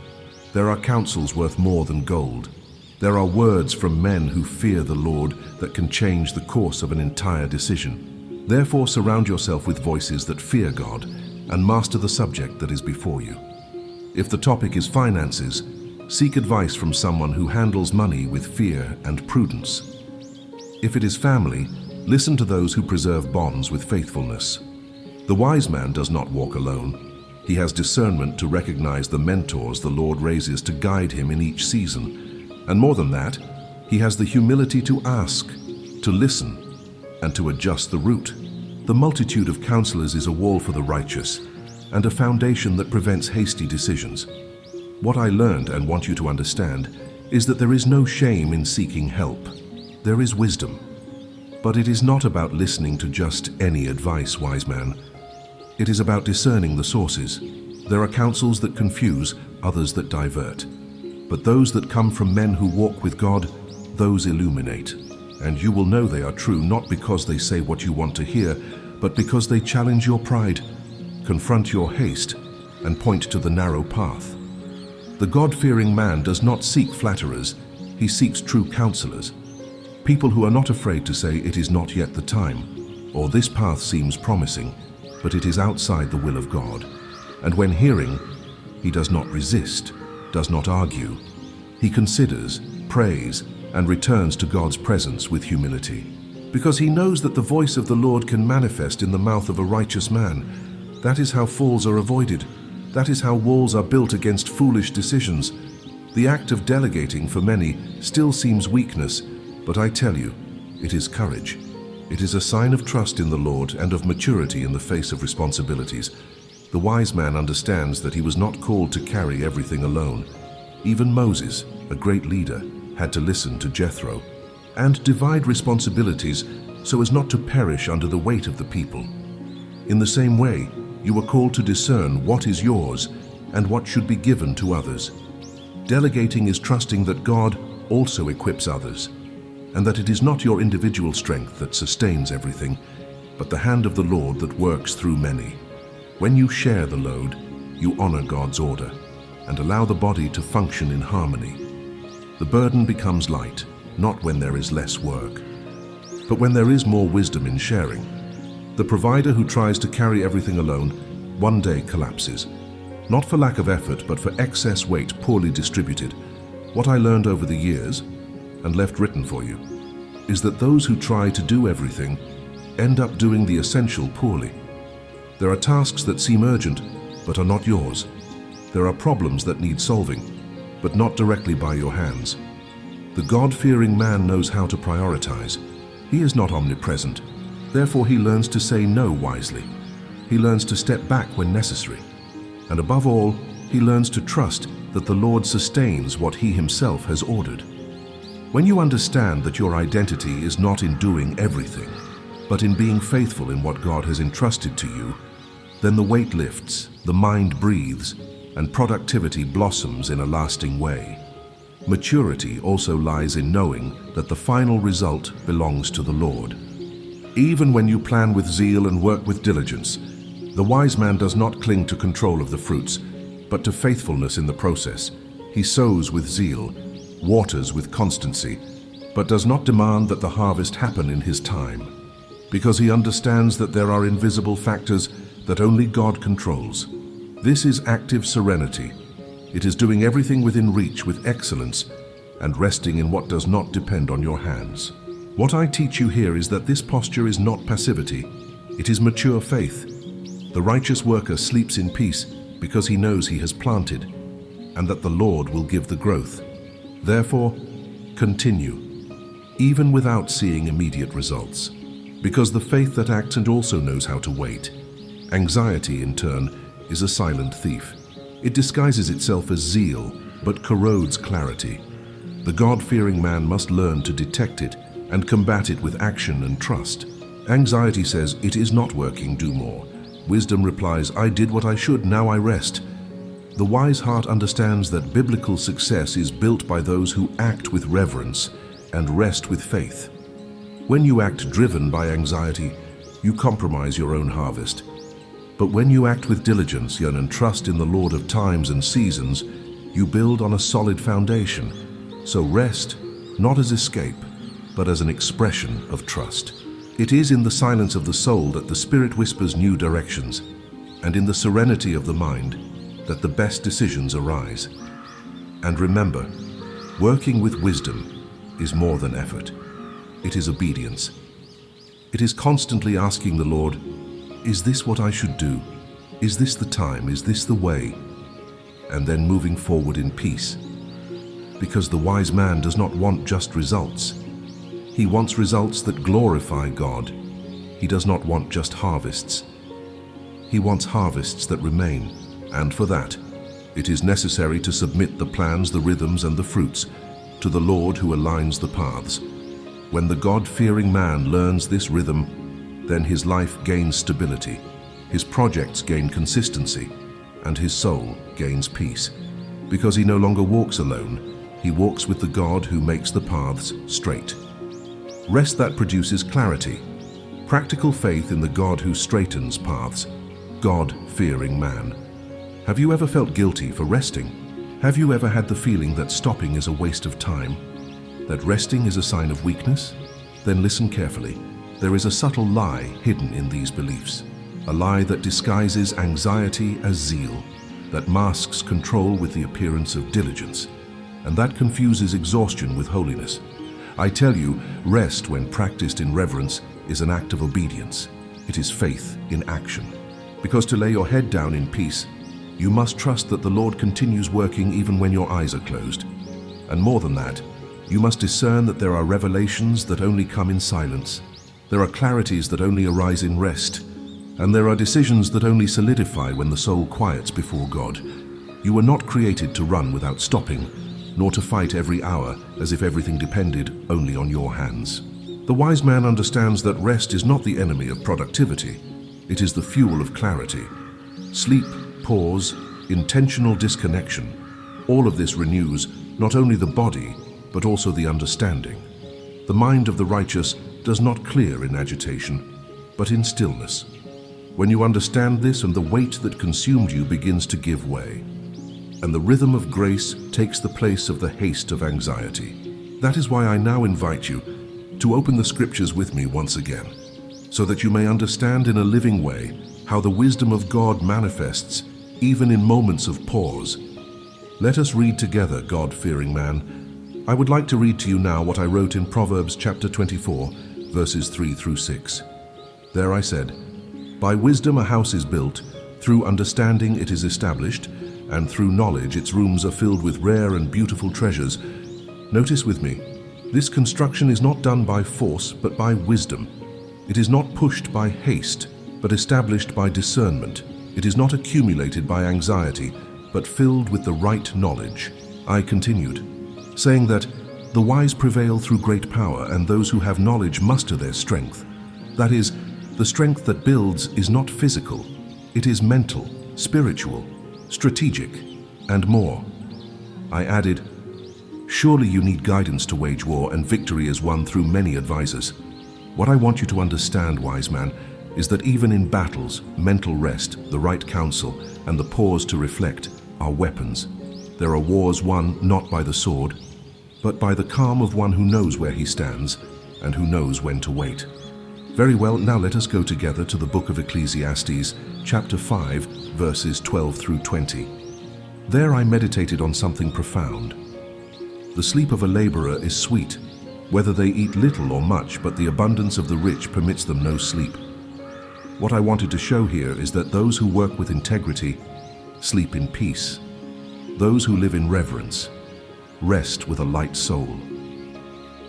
A: There are counsels worth more than gold. There are words from men who fear the Lord that can change the course of an entire decision. Therefore, surround yourself with voices that fear God and master the subject that is before you. If the topic is finances, seek advice from someone who handles money with fear and prudence. If it is family, listen to those who preserve bonds with faithfulness. The wise man does not walk alone. He has discernment to recognize the mentors the Lord raises to guide him in each season. And more than that, he has the humility to ask, to listen, and to adjust the route. The multitude of counselors is a wall for the righteous, and a foundation that prevents hasty decisions. What I learned and want you to understand is that there is no shame in seeking help. There is wisdom. But it is not about listening to just any advice, wise man. It is about discerning the sources. There are counsels that confuse, others that divert. But those that come from men who walk with God, those illuminate. And you will know they are true not because they say what you want to hear, but because they challenge your pride, confront your haste, and point to the narrow path. The God-fearing man does not seek flatterers, he seeks true counselors. People who are not afraid to say it is not yet the time, or this path seems promising, but it is outside the will of God. And when hearing, he does not resist, does not argue. He considers, prays, and returns to God's presence with humility. Because he knows that the voice of the Lord can manifest in the mouth of a righteous man. That is how falls are avoided. That is how walls are built against foolish decisions. The act of delegating for many still seems weakness, but I tell you, it is courage. It is a sign of trust in the Lord and of maturity in the face of responsibilities. The wise man understands that he was not called to carry everything alone. Even Moses, a great leader, had to listen to Jethro and divide responsibilities so as not to perish under the weight of the people. In the same way, you are called to discern what is yours and what should be given to others. Delegating is trusting that God also equips others, and that it is not your individual strength that sustains everything, but the hand of the Lord that works through many. When you share the load, you honor God's order and allow the body to function in harmony. The burden becomes light, not when there is less work, but when there is more wisdom in sharing. The provider who tries to carry everything alone one day collapses, not for lack of effort, but for excess weight poorly distributed. What I learned over the years, and left written for you, is that those who try to do everything end up doing the essential poorly. There are tasks that seem urgent, but are not yours. There are problems that need solving, but not directly by your hands. The God-fearing man knows how to prioritize. He is not omnipresent. Therefore, he learns to say no wisely. He learns to step back when necessary. And above all, he learns to trust that the Lord sustains what he himself has ordered. When you understand that your identity is not in doing everything, but in being faithful in what God has entrusted to you, then the weight lifts, the mind breathes, and productivity blossoms in a lasting way. Maturity also lies in knowing that the final result belongs to the Lord. Even when you plan with zeal and work with diligence, the wise man does not cling to control of the fruits, but to faithfulness in the process. He sows with zeal, waters with constancy, but does not demand that the harvest happen in his time, because he understands that there are invisible factors that only God controls. This is active serenity. It is doing everything within reach with excellence and resting in what does not depend on your hands. What I teach you here is that this posture is not passivity. It is mature faith. The righteous worker sleeps in peace because he knows he has planted, and that the Lord will give the growth. Therefore, continue, even without seeing immediate results, because the faith that acts and also knows how to wait. Anxiety, in turn, is a silent thief. It disguises itself as zeal, but corrodes clarity. The God-fearing man must learn to detect it and combat it with action and trust. Anxiety says, "It is not working, do more." Wisdom replies, "I did what I should, now I rest." The wise heart understands that biblical success is built by those who act with reverence and rest with faith. When you act driven by anxiety, you compromise your own harvest. But when you act with diligence and trust in the Lord of times and seasons, you build on a solid foundation. So rest, not as escape, but as an expression of trust. It is in the silence of the soul that the Spirit whispers new directions, and in the serenity of the mind that the best decisions arise. And remember, working with wisdom is more than effort. It is obedience. It is constantly asking the Lord, "Is this what I should do? Is this the time? Is this the way?" And then moving forward in peace. Because the wise man does not want just results. He wants results that glorify God. He does not want just harvests. He wants harvests that remain, and for that, it is necessary to submit the plans, the rhythms, and the fruits to the Lord who aligns the paths. When the God-fearing man learns this rhythm, then his life gains stability, his projects gain consistency, and his soul gains peace. Because he no longer walks alone, he walks with the God who makes the paths straight. Rest that produces clarity, practical faith in the God who straightens paths, God-fearing man. Have you ever felt guilty for resting? Have you ever had the feeling that stopping is a waste of time? That resting is a sign of weakness? Then listen carefully. There is a subtle lie hidden in these beliefs. A lie that disguises anxiety as zeal, that masks control with the appearance of diligence, and that confuses exhaustion with holiness. I tell you, rest when practiced in reverence is an act of obedience. It is faith in action. Because to lay your head down in peace, you must trust that the Lord continues working even when your eyes are closed. And more than that, you must discern that there are revelations that only come in silence. There are clarities that only arise in rest. And there are decisions that only solidify when the soul quiets before God. You were not created to run without stopping, nor to fight every hour as if everything depended only on your hands. The wise man understands that rest is not the enemy of productivity. It is the fuel of clarity. Sleep, pause, intentional disconnection, all of this renews not only the body, but also the understanding. The mind of the righteous does not clear in agitation, but in stillness. When you understand this, and the weight that consumed you begins to give way, and the rhythm of grace takes the place of the haste of anxiety. That is why I now invite you to open the scriptures with me once again, so that you may understand in a living way how the wisdom of God manifests even in moments of pause. Let us read together, God-fearing man. I would like to read to you now what I wrote in Proverbs chapter 24, verses 3 through 6. There I said, "By wisdom a house is built, Through understanding it is established, and through knowledge its rooms are filled with rare and beautiful treasures. Notice with me, this construction is not done by force, but by wisdom. It is not pushed by haste, but established by discernment. It is not accumulated by anxiety, but filled with the right knowledge. I continued, saying that the wise prevail through great power, and those who have knowledge muster their strength. That is, the strength that builds is not physical. It is mental, spiritual, strategic, and more. I added, surely you need guidance to wage war, and victory is won through many advisors. What I want you to understand, wise man, is that even in battles, mental rest, the right counsel, and the pause to reflect are weapons. There are wars won not by the sword, but by the calm of one who knows where he stands and who knows when to wait. Very well, now let us go together to the book of Ecclesiastes, chapter 5, verses 12 through 20. There I meditated on something profound. The sleep of a laborer is sweet, whether they eat little or much, but the abundance of the rich permits them no sleep. What I wanted to show here is that those who work with integrity sleep in peace. Those who live in reverence rest with a light soul.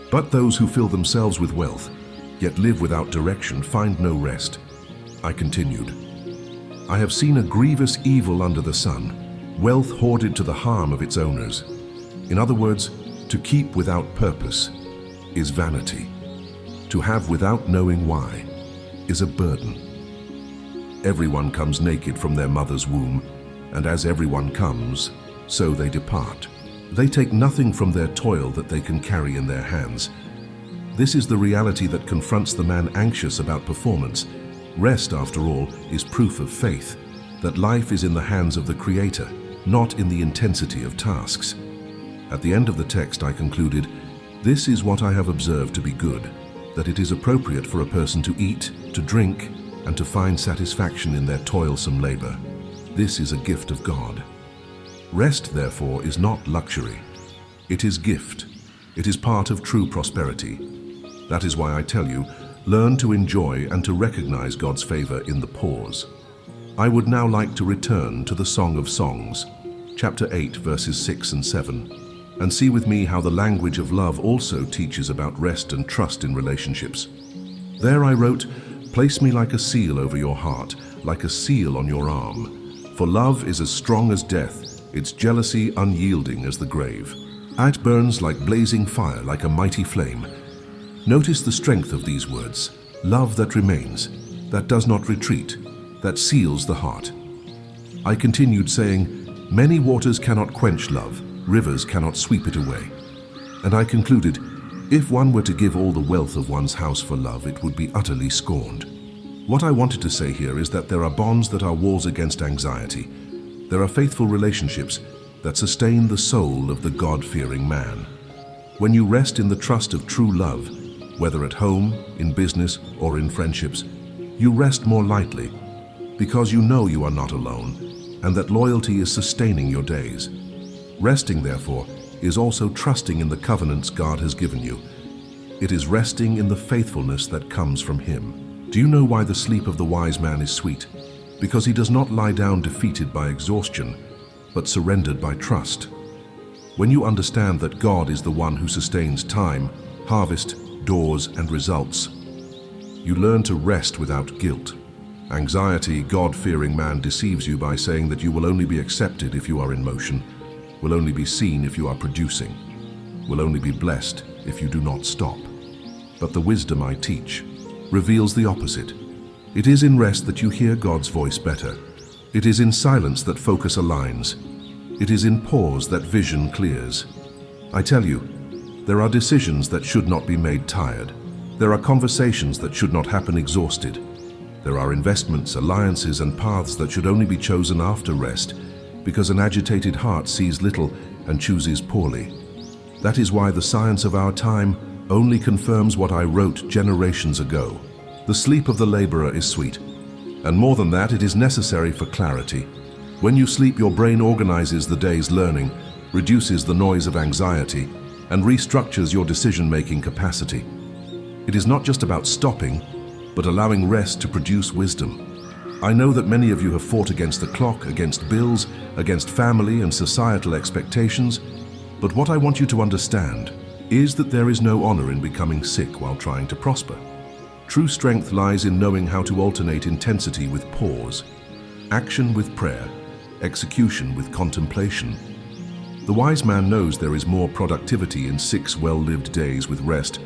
A: But those who fill themselves with wealth, yet live without direction, find no rest. I continued, I have seen a grievous evil under the sun, wealth hoarded to the harm of its owners. In other words, to keep without purpose is vanity. To have without knowing why is a burden. Everyone comes naked from their mother's womb, and as everyone comes, so they depart. They take nothing from their toil that they can carry in their hands. This is the reality that confronts the man anxious about performance. Rest, after all, is proof of faith, that life is in the hands of the Creator, not in the intensity of tasks. At the end of the text I concluded, this is what I have observed to be good, that it is appropriate for a person to eat, to drink, and to find satisfaction in their toilsome labor. This is a gift of God. Rest, therefore, is not luxury. It is gift. It is part of true prosperity. That is why I tell you, learn to enjoy and to recognize God's favor in the pause. I would now like to return to the Song of Songs, chapter 8, verses 6 and 7, and see with me how the language of love also teaches about rest and trust in relationships. There I wrote, place me like a seal over your heart, like a seal on your arm. For love is as strong as death, its jealousy unyielding as the grave. It burns like blazing fire, like a mighty flame. Notice the strength of these words. Love that remains, that does not retreat, that seals the heart. I continued saying, many waters cannot quench love, rivers cannot sweep it away. And I concluded, if one were to give all the wealth of one's house for love, it would be utterly scorned. What I wanted to say here is that there are bonds that are walls against anxiety. There are faithful relationships that sustain the soul of the God-fearing man. When you rest in the trust of true love, whether at home, in business, or in friendships, you rest more lightly because you know you are not alone and that loyalty is sustaining your days. Resting, therefore, is also trusting in the covenants God has given you. It is resting in the faithfulness that comes from Him. Do you know why the sleep of the wise man is sweet? Because he does not lie down defeated by exhaustion, but surrendered by trust. When you understand that God is the one who sustains time, harvest, doors, and results, you learn to rest without guilt. Anxiety, God-fearing man deceives you by saying that you will only be accepted if you are in motion, will only be seen if you are producing, will only be blessed if you do not stop. But the wisdom I teach reveals the opposite. It is in rest that you hear God's voice better. It is in silence that focus aligns. It is in pause that vision clears. I tell you, there are decisions that should not be made tired. There are conversations that should not happen exhausted. There are investments, alliances, and paths that should only be chosen after rest, because an agitated heart sees little and chooses poorly. That is why the science of our time only confirms what I wrote generations ago. The sleep of the laborer is sweet, and more than that, it is necessary for clarity. When you sleep, your brain organizes the day's learning, reduces the noise of anxiety, and restructures your decision-making capacity. It is not just about stopping, but allowing rest to produce wisdom. I know that many of you have fought against the clock, against bills, against family and societal expectations, but what I want you to understand is that there is no honor in becoming sick while trying to prosper. True strength lies in knowing how to alternate intensity with pause, action with prayer, execution with contemplation. The wise man knows there is more productivity in 6 well-lived days with rest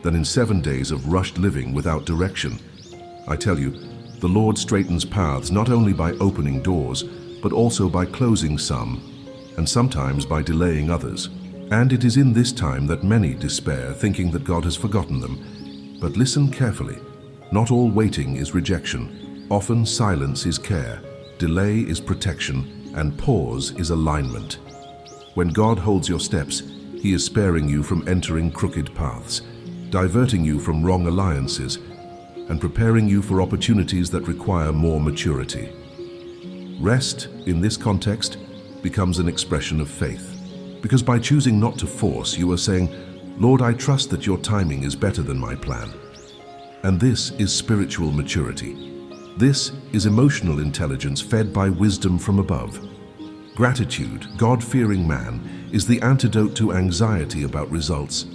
A: than in 7 days of rushed living without direction. I tell you, the Lord straightens paths not only by opening doors, but also by closing some, and sometimes by delaying others. And it is in this time that many despair, thinking that God has forgotten them. But listen carefully. Not all waiting is rejection. Often silence is care, delay is protection, and pause is alignment. When God holds your steps, He is sparing you from entering crooked paths, diverting you from wrong alliances, and preparing you for opportunities that require more maturity. Rest, in this context, becomes an expression of faith, because by choosing not to force, you are saying, "Lord, I trust that your timing is better than my plan." And this is spiritual maturity. This is emotional intelligence fed by wisdom from above. Gratitude, God-fearing man, is the antidote to anxiety about results.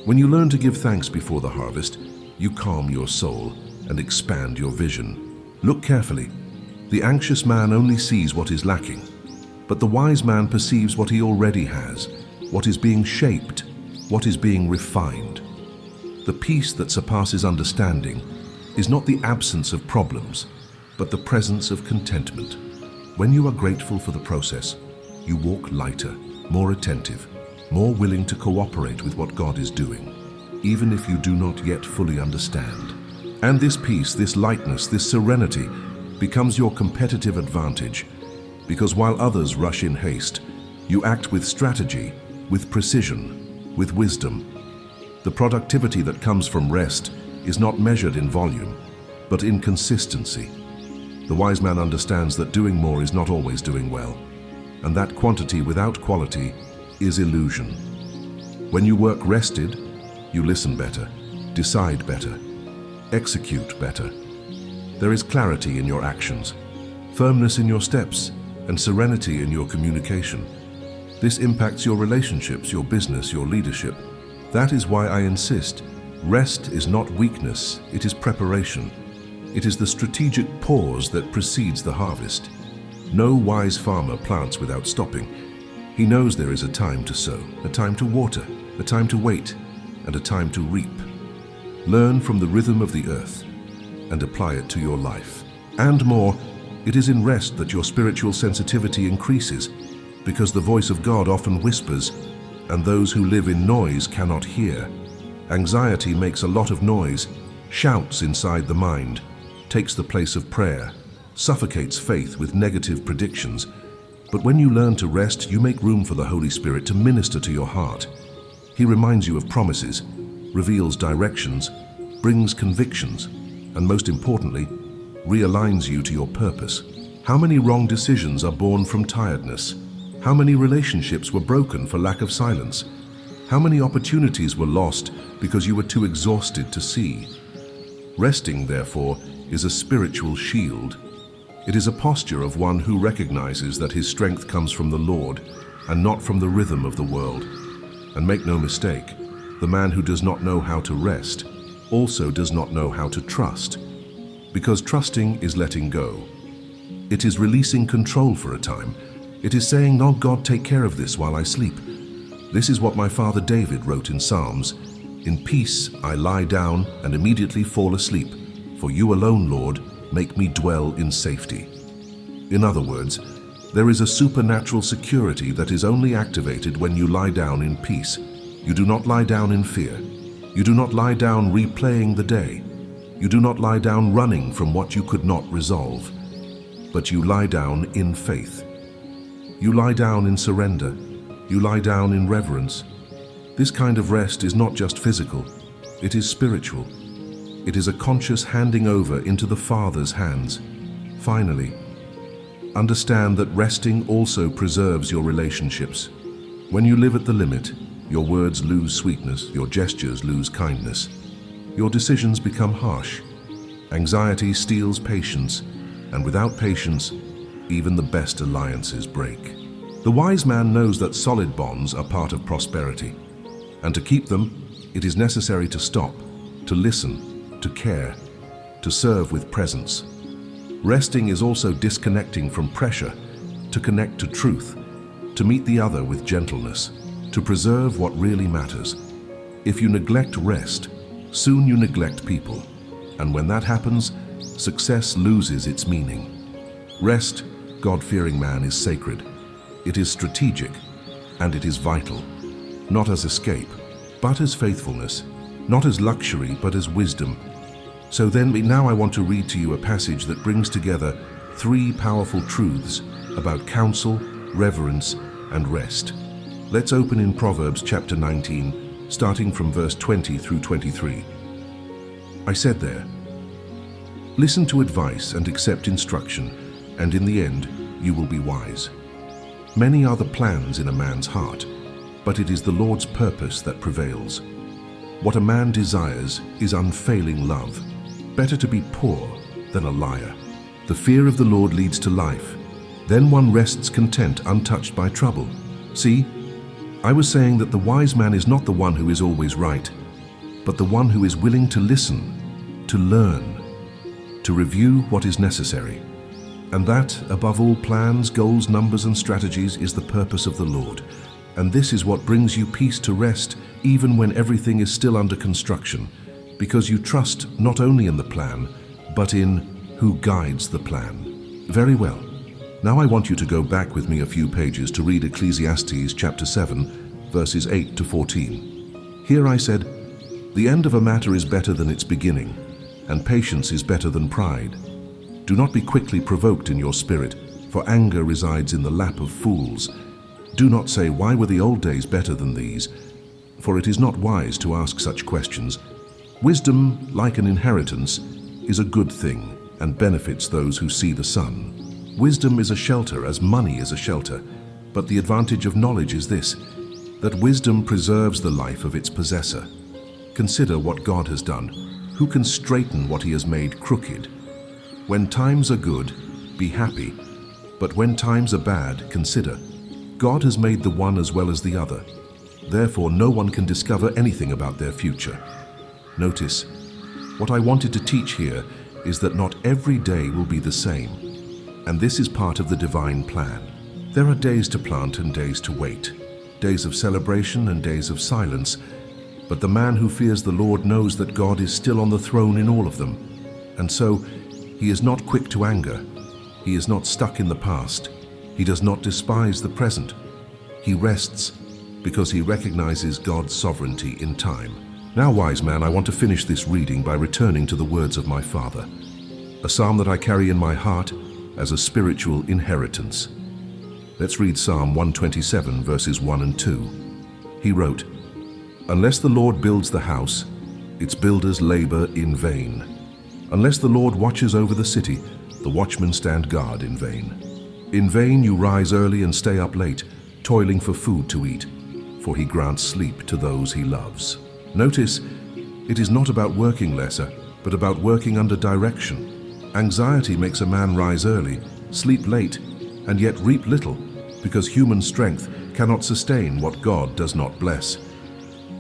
A: When you learn to give thanks before the harvest, you calm your soul and expand your vision. Look carefully. The anxious man only sees what is lacking, but the wise man perceives what he already has, what is being shaped, what is being refined. The peace that surpasses understanding is not the absence of problems, but the presence of contentment. When you are grateful for the process, you walk lighter, more attentive, more willing to cooperate with what God is doing, even if you do not yet fully understand. And this peace, this lightness, this serenity becomes your competitive advantage, because while others rush in haste, you act with strategy, with precision, with wisdom. The productivity that comes from rest is not measured in volume, but in consistency. The wise man understands that doing more is not always doing well, and that quantity without quality is illusion. When you work rested, you listen better, decide better, execute better. There is clarity in your actions, firmness in your steps, and serenity in your communication. This impacts your relationships, your business, your leadership. That is why I insist, rest is not weakness, it is preparation. It is the strategic pause that precedes the harvest. No wise farmer plants without stopping. He knows there is a time to sow, a time to water, a time to wait, and a time to reap. Learn from the rhythm of the earth and apply it to your life. And more, it is in rest that your spiritual sensitivity increases, because the voice of God often whispers, and those who live in noise cannot hear. Anxiety makes a lot of noise, shouts inside the mind, takes the place of prayer, suffocates faith with negative predictions. But when you learn to rest, you make room for the Holy Spirit to minister to your heart. He reminds you of promises, reveals directions, brings convictions, and most importantly, realigns you to your purpose. How many wrong decisions are born from tiredness? How many relationships were broken for lack of silence? How many opportunities were lost because you were too exhausted to see? Resting, therefore, is a spiritual shield. It is a posture of one who recognizes that his strength comes from the Lord and not from the rhythm of the world. And make no mistake, the man who does not know how to rest also does not know how to trust. Because trusting is letting go. It is releasing control for a time. It is saying, "No, God, take care of this while I sleep." This is what my father David wrote in Psalms. "In peace I lie down and immediately fall asleep. For you alone, Lord, make me dwell in safety." In other words, there is a supernatural security that is only activated when you lie down in peace. You do not lie down in fear. You do not lie down replaying the day. You do not lie down running from what you could not resolve. But you lie down in faith. You lie down in surrender. You lie down in reverence. This kind of rest is not just physical, it is spiritual. It is a conscious handing over into the Father's hands. Finally, understand that resting also preserves your relationships. When you live at the limit, your words lose sweetness, your gestures lose kindness. Your decisions become harsh. Anxiety steals patience, and without patience, even the best alliances break. The wise man knows that solid bonds are part of prosperity, and to keep them, it is necessary to stop, to listen, to care, to serve with presence. Resting is also disconnecting from pressure, to connect to truth, to meet the other with gentleness, to preserve what really matters. If you neglect rest, soon you neglect people, and when that happens, success loses its meaning. Rest, God-fearing man, is sacred. It is strategic, and it is vital, not as escape, but as faithfulness, not as luxury, but as wisdom. So then, now I want to read to you a passage that brings together three powerful truths about counsel, reverence, and rest. Let's open in Proverbs chapter 19, starting from verse 20 through 23. I said there, "Listen to advice and accept instruction, and in the end you will be wise. Many are the plans in a man's heart, but it is the Lord's purpose that prevails. What a man desires is unfailing love. Better to be poor than a liar. The fear of the Lord leads to life. Then one rests content, untouched by trouble. See, I was saying that the wise man is not the one who is always right, but the one who is willing to listen, to learn, to review what is necessary. And that, above all plans, goals, numbers, and strategies, is the purpose of the Lord. And this is what brings you peace to rest, even when everything is still under construction, because you trust not only in the plan, but in who guides the plan." Very well. Now I want you to go back with me a few pages to read Ecclesiastes chapter 7, verses 8 to 14. Here I said, "The end of a matter is better than its beginning, and patience is better than pride. Do not be quickly provoked in your spirit, for anger resides in the lap of fools. Do not say, 'Why were the old days better than these?' For it is not wise to ask such questions. Wisdom, like an inheritance, is a good thing and benefits those who see the sun. Wisdom is a shelter as money is a shelter, but the advantage of knowledge is this, that wisdom preserves the life of its possessor. Consider what God has done. Who can straighten what he has made crooked? When times are good, be happy, but when times are bad, consider. God has made the one as well as the other. Therefore, no one can discover anything about their future." Notice, what I wanted to teach here is that not every day will be the same, and this is part of the divine plan. There are days to plant and days to wait, days of celebration and days of silence, but the man who fears the Lord knows that God is still on the throne in all of them, and so he is not quick to anger. He is not stuck in the past. He does not despise the present. He rests because he recognizes God's sovereignty in time. Now, wise man, I want to finish this reading by returning to the words of my father, a psalm that I carry in my heart as a spiritual inheritance. Let's read Psalm 127, verses 1 and 2. He wrote, "Unless the Lord builds the house, its builders labor in vain. Unless the Lord watches over the city, the watchmen stand guard in vain. In vain you rise early and stay up late, toiling for food to eat, for he grants sleep to those he loves." Notice, it is not about working lesser, but about working under direction. Anxiety makes a man rise early, sleep late, and yet reap little, because human strength cannot sustain what God does not bless.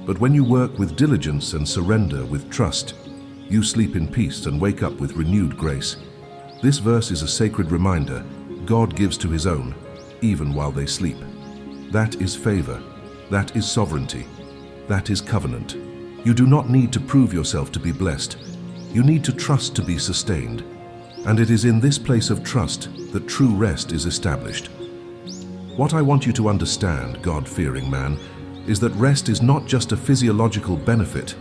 A: But when you work with diligence and surrender with trust, you sleep in peace and wake up with renewed grace. This verse is a sacred reminder God gives to his own, even while they sleep. That is favor. That is sovereignty. That is covenant. You do not need to prove yourself to be blessed. You need to trust to be sustained. And it is in this place of trust that true rest is established. What I want you to understand, God-fearing man, is that rest is not just a physiological benefit,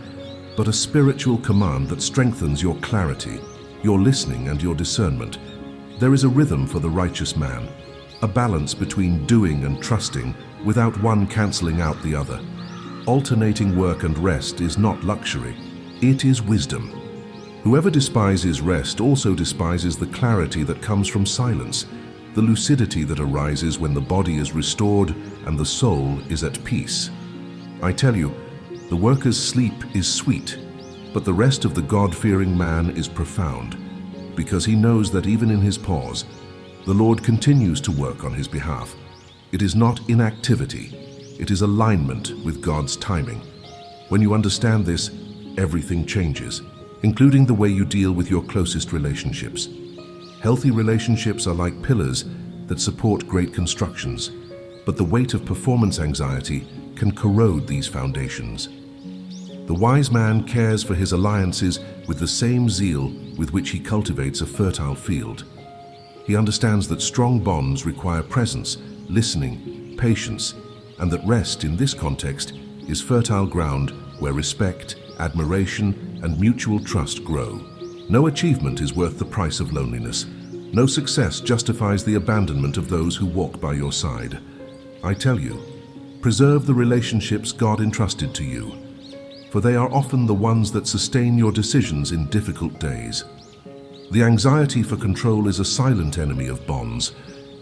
A: but a spiritual command that strengthens your clarity, your listening, and your discernment. There is a rhythm for the righteous man, a balance between doing and trusting without one canceling out the other. Alternating work and rest is not luxury, it is wisdom. Whoever despises rest also despises the clarity that comes from silence, the lucidity that arises when the body is restored and the soul is at peace. I tell you, the worker's sleep is sweet, but the rest of the God-fearing man is profound. because he knows that even in his pause, the Lord continues to work on his behalf. It is not inactivity, it is alignment with God's timing. When you understand this, everything changes, including the way you deal with your closest relationships. Healthy relationships are like pillars that support great constructions, but the weight of performance anxiety can corrode these foundations. The wise man cares for his alliances with the same zeal with which he cultivates a fertile field. He understands that strong bonds require presence, listening, patience, and that rest in this context is fertile ground where respect, admiration, and mutual trust grow. No achievement is worth the price of loneliness. No success justifies the abandonment of those who walk by your side. I tell you, preserve the relationships God entrusted to you, for they are often the ones that sustain your decisions in difficult days. The anxiety for control is a silent enemy of bonds,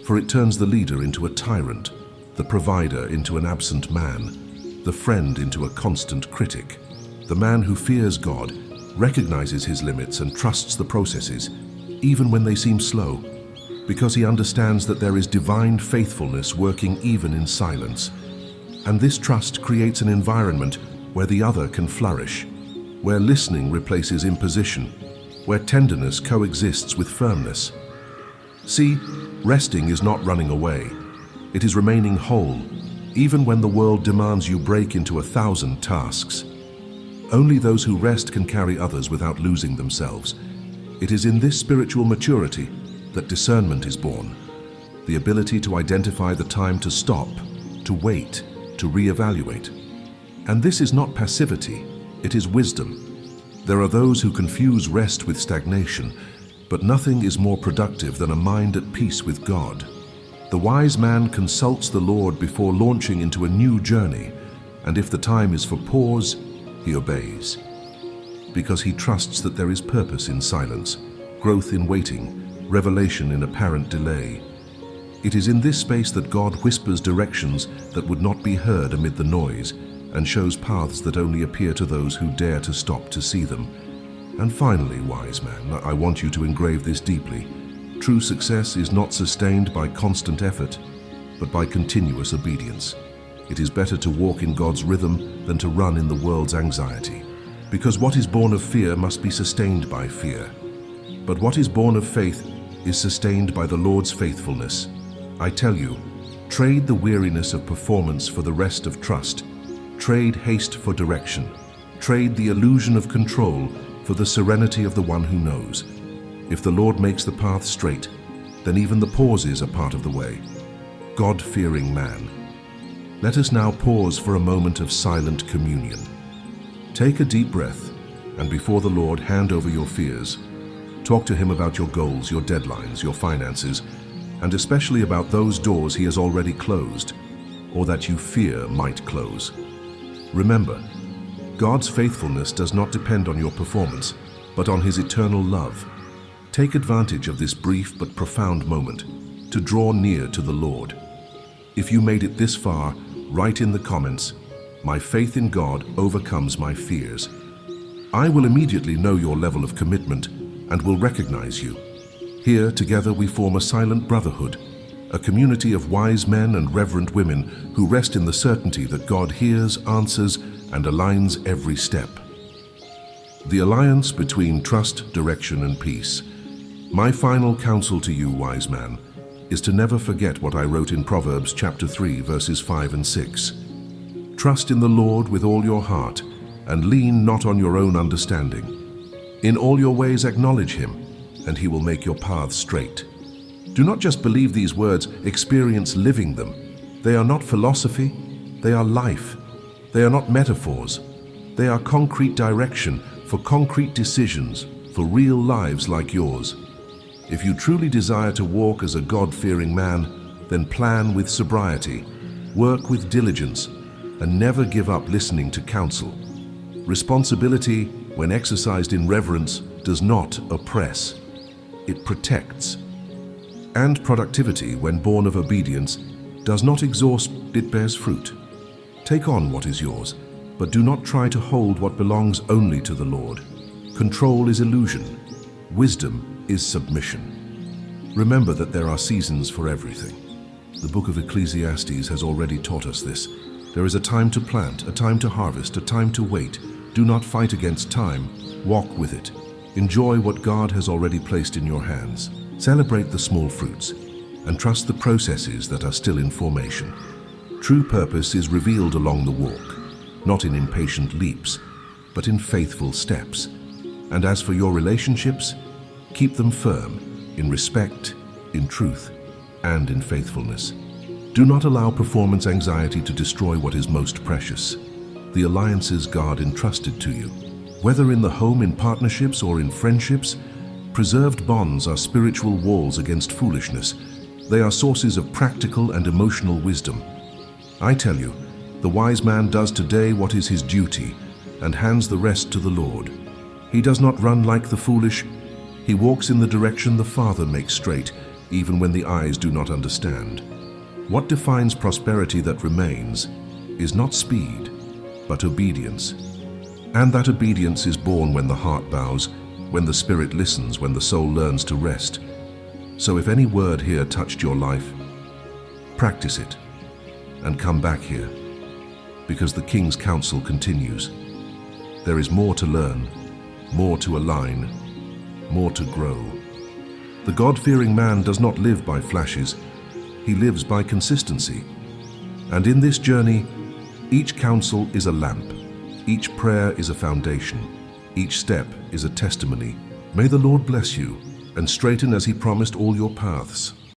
A: for it turns the leader into a tyrant, the provider into an absent man, the friend into a constant critic. The man who fears God recognizes his limits and trusts the processes, even when they seem slow, because he understands that there is divine faithfulness working even in silence. And this trust creates an environment where the other can flourish, where listening replaces imposition, where tenderness coexists with firmness. See, resting is not running away. It is remaining whole, even when the world demands you break into 1,000 tasks. Only those who rest can carry others without losing themselves. It is in this spiritual maturity that discernment is born, the ability to identify the time to stop, to wait, to reevaluate. And this is not passivity, it is wisdom. There are those who confuse rest with stagnation, but nothing is more productive than a mind at peace with God. The wise man consults the Lord before launching into a new journey, and if the time is for pause, he obeys. Because he trusts that there is purpose in silence, growth in waiting, revelation in apparent delay. It is in this space that God whispers directions that would not be heard amid the noise, and shows paths that only appear to those who dare to stop to see them. And finally, wise man, I want you to engrave this deeply. True success is not sustained by constant effort, but by continuous obedience. It is better to walk in God's rhythm than to run in the world's anxiety. Because what is born of fear must be sustained by fear. But what is born of faith is sustained by the Lord's faithfulness. I tell you, trade the weariness of performance for the rest of trust. Trade haste for direction. Trade the illusion of control for the serenity of the one who knows. If the Lord makes the path straight, then even the pauses are part of the way. God-fearing man. Let us now pause for a moment of silent communion. Take a deep breath, and before the Lord, hand over your fears. Talk to him about your goals, your deadlines, your finances, and especially about those doors he has already closed, or that you fear might close. Remember, God's faithfulness does not depend on your performance, but on his eternal love. Take advantage of this brief but profound moment to draw near to the Lord. If you made it this far, write in the comments, "My faith in God overcomes my fears." I will immediately know your level of commitment and will recognize you. Here, together, we form a silent brotherhood, a community of wise men and reverent women who rest in the certainty that God hears, answers, and aligns every step. The alliance between trust, direction, and peace. My final counsel to you, wise man, is to never forget what I wrote in Proverbs chapter 3, verses 5 and 6. Trust in the Lord with all your heart, and lean not on your own understanding. In all your ways acknowledge him, and he will make your paths straight. Do not just believe these words, experience living them. They are not philosophy, they are life. They are not metaphors. They are concrete direction for concrete decisions, for real lives like yours. If you truly desire to walk as a God-fearing man, then plan with sobriety, work with diligence, and never give up listening to counsel. Responsibility, when exercised in reverence, does not oppress. It protects. And productivity, when born of obedience, does not exhaust, it bears fruit. Take on what is yours, but do not try to hold what belongs only to the Lord. Control is illusion. Wisdom is submission. Remember that there are seasons for everything. The book of Ecclesiastes has already taught us this. There is a time to plant, a time to harvest, a time to wait. Do not fight against time. Walk with it. Enjoy what God has already placed in your hands. Celebrate the small fruits and trust the processes that are still in formation. True purpose is revealed along the walk, not in impatient leaps, but in faithful steps. And as for your relationships, keep them firm in respect, in truth, and in faithfulness. Do not allow performance anxiety to destroy what is most precious, the alliances God entrusted to you. Whether in the home, in partnerships, or in friendships, preserved bonds are spiritual walls against foolishness. They are sources of practical and emotional wisdom. I tell you, the wise man does today what is his duty and hands the rest to the Lord. He does not run like the foolish. He walks in the direction the Father makes straight, even when the eyes do not understand. What defines prosperity that remains is not speed, but obedience. And that obedience is born when the heart bows, when the spirit listens, when the soul learns to rest. So if any word here touched your life, practice it and come back here, because the King's counsel continues. There is more to learn, more to align, more to grow. The God-fearing man does not live by flashes, he lives by consistency. And in this journey, each counsel is a lamp, each prayer is a foundation, each step is a testimony. May the Lord bless you and straighten as he promised all your paths.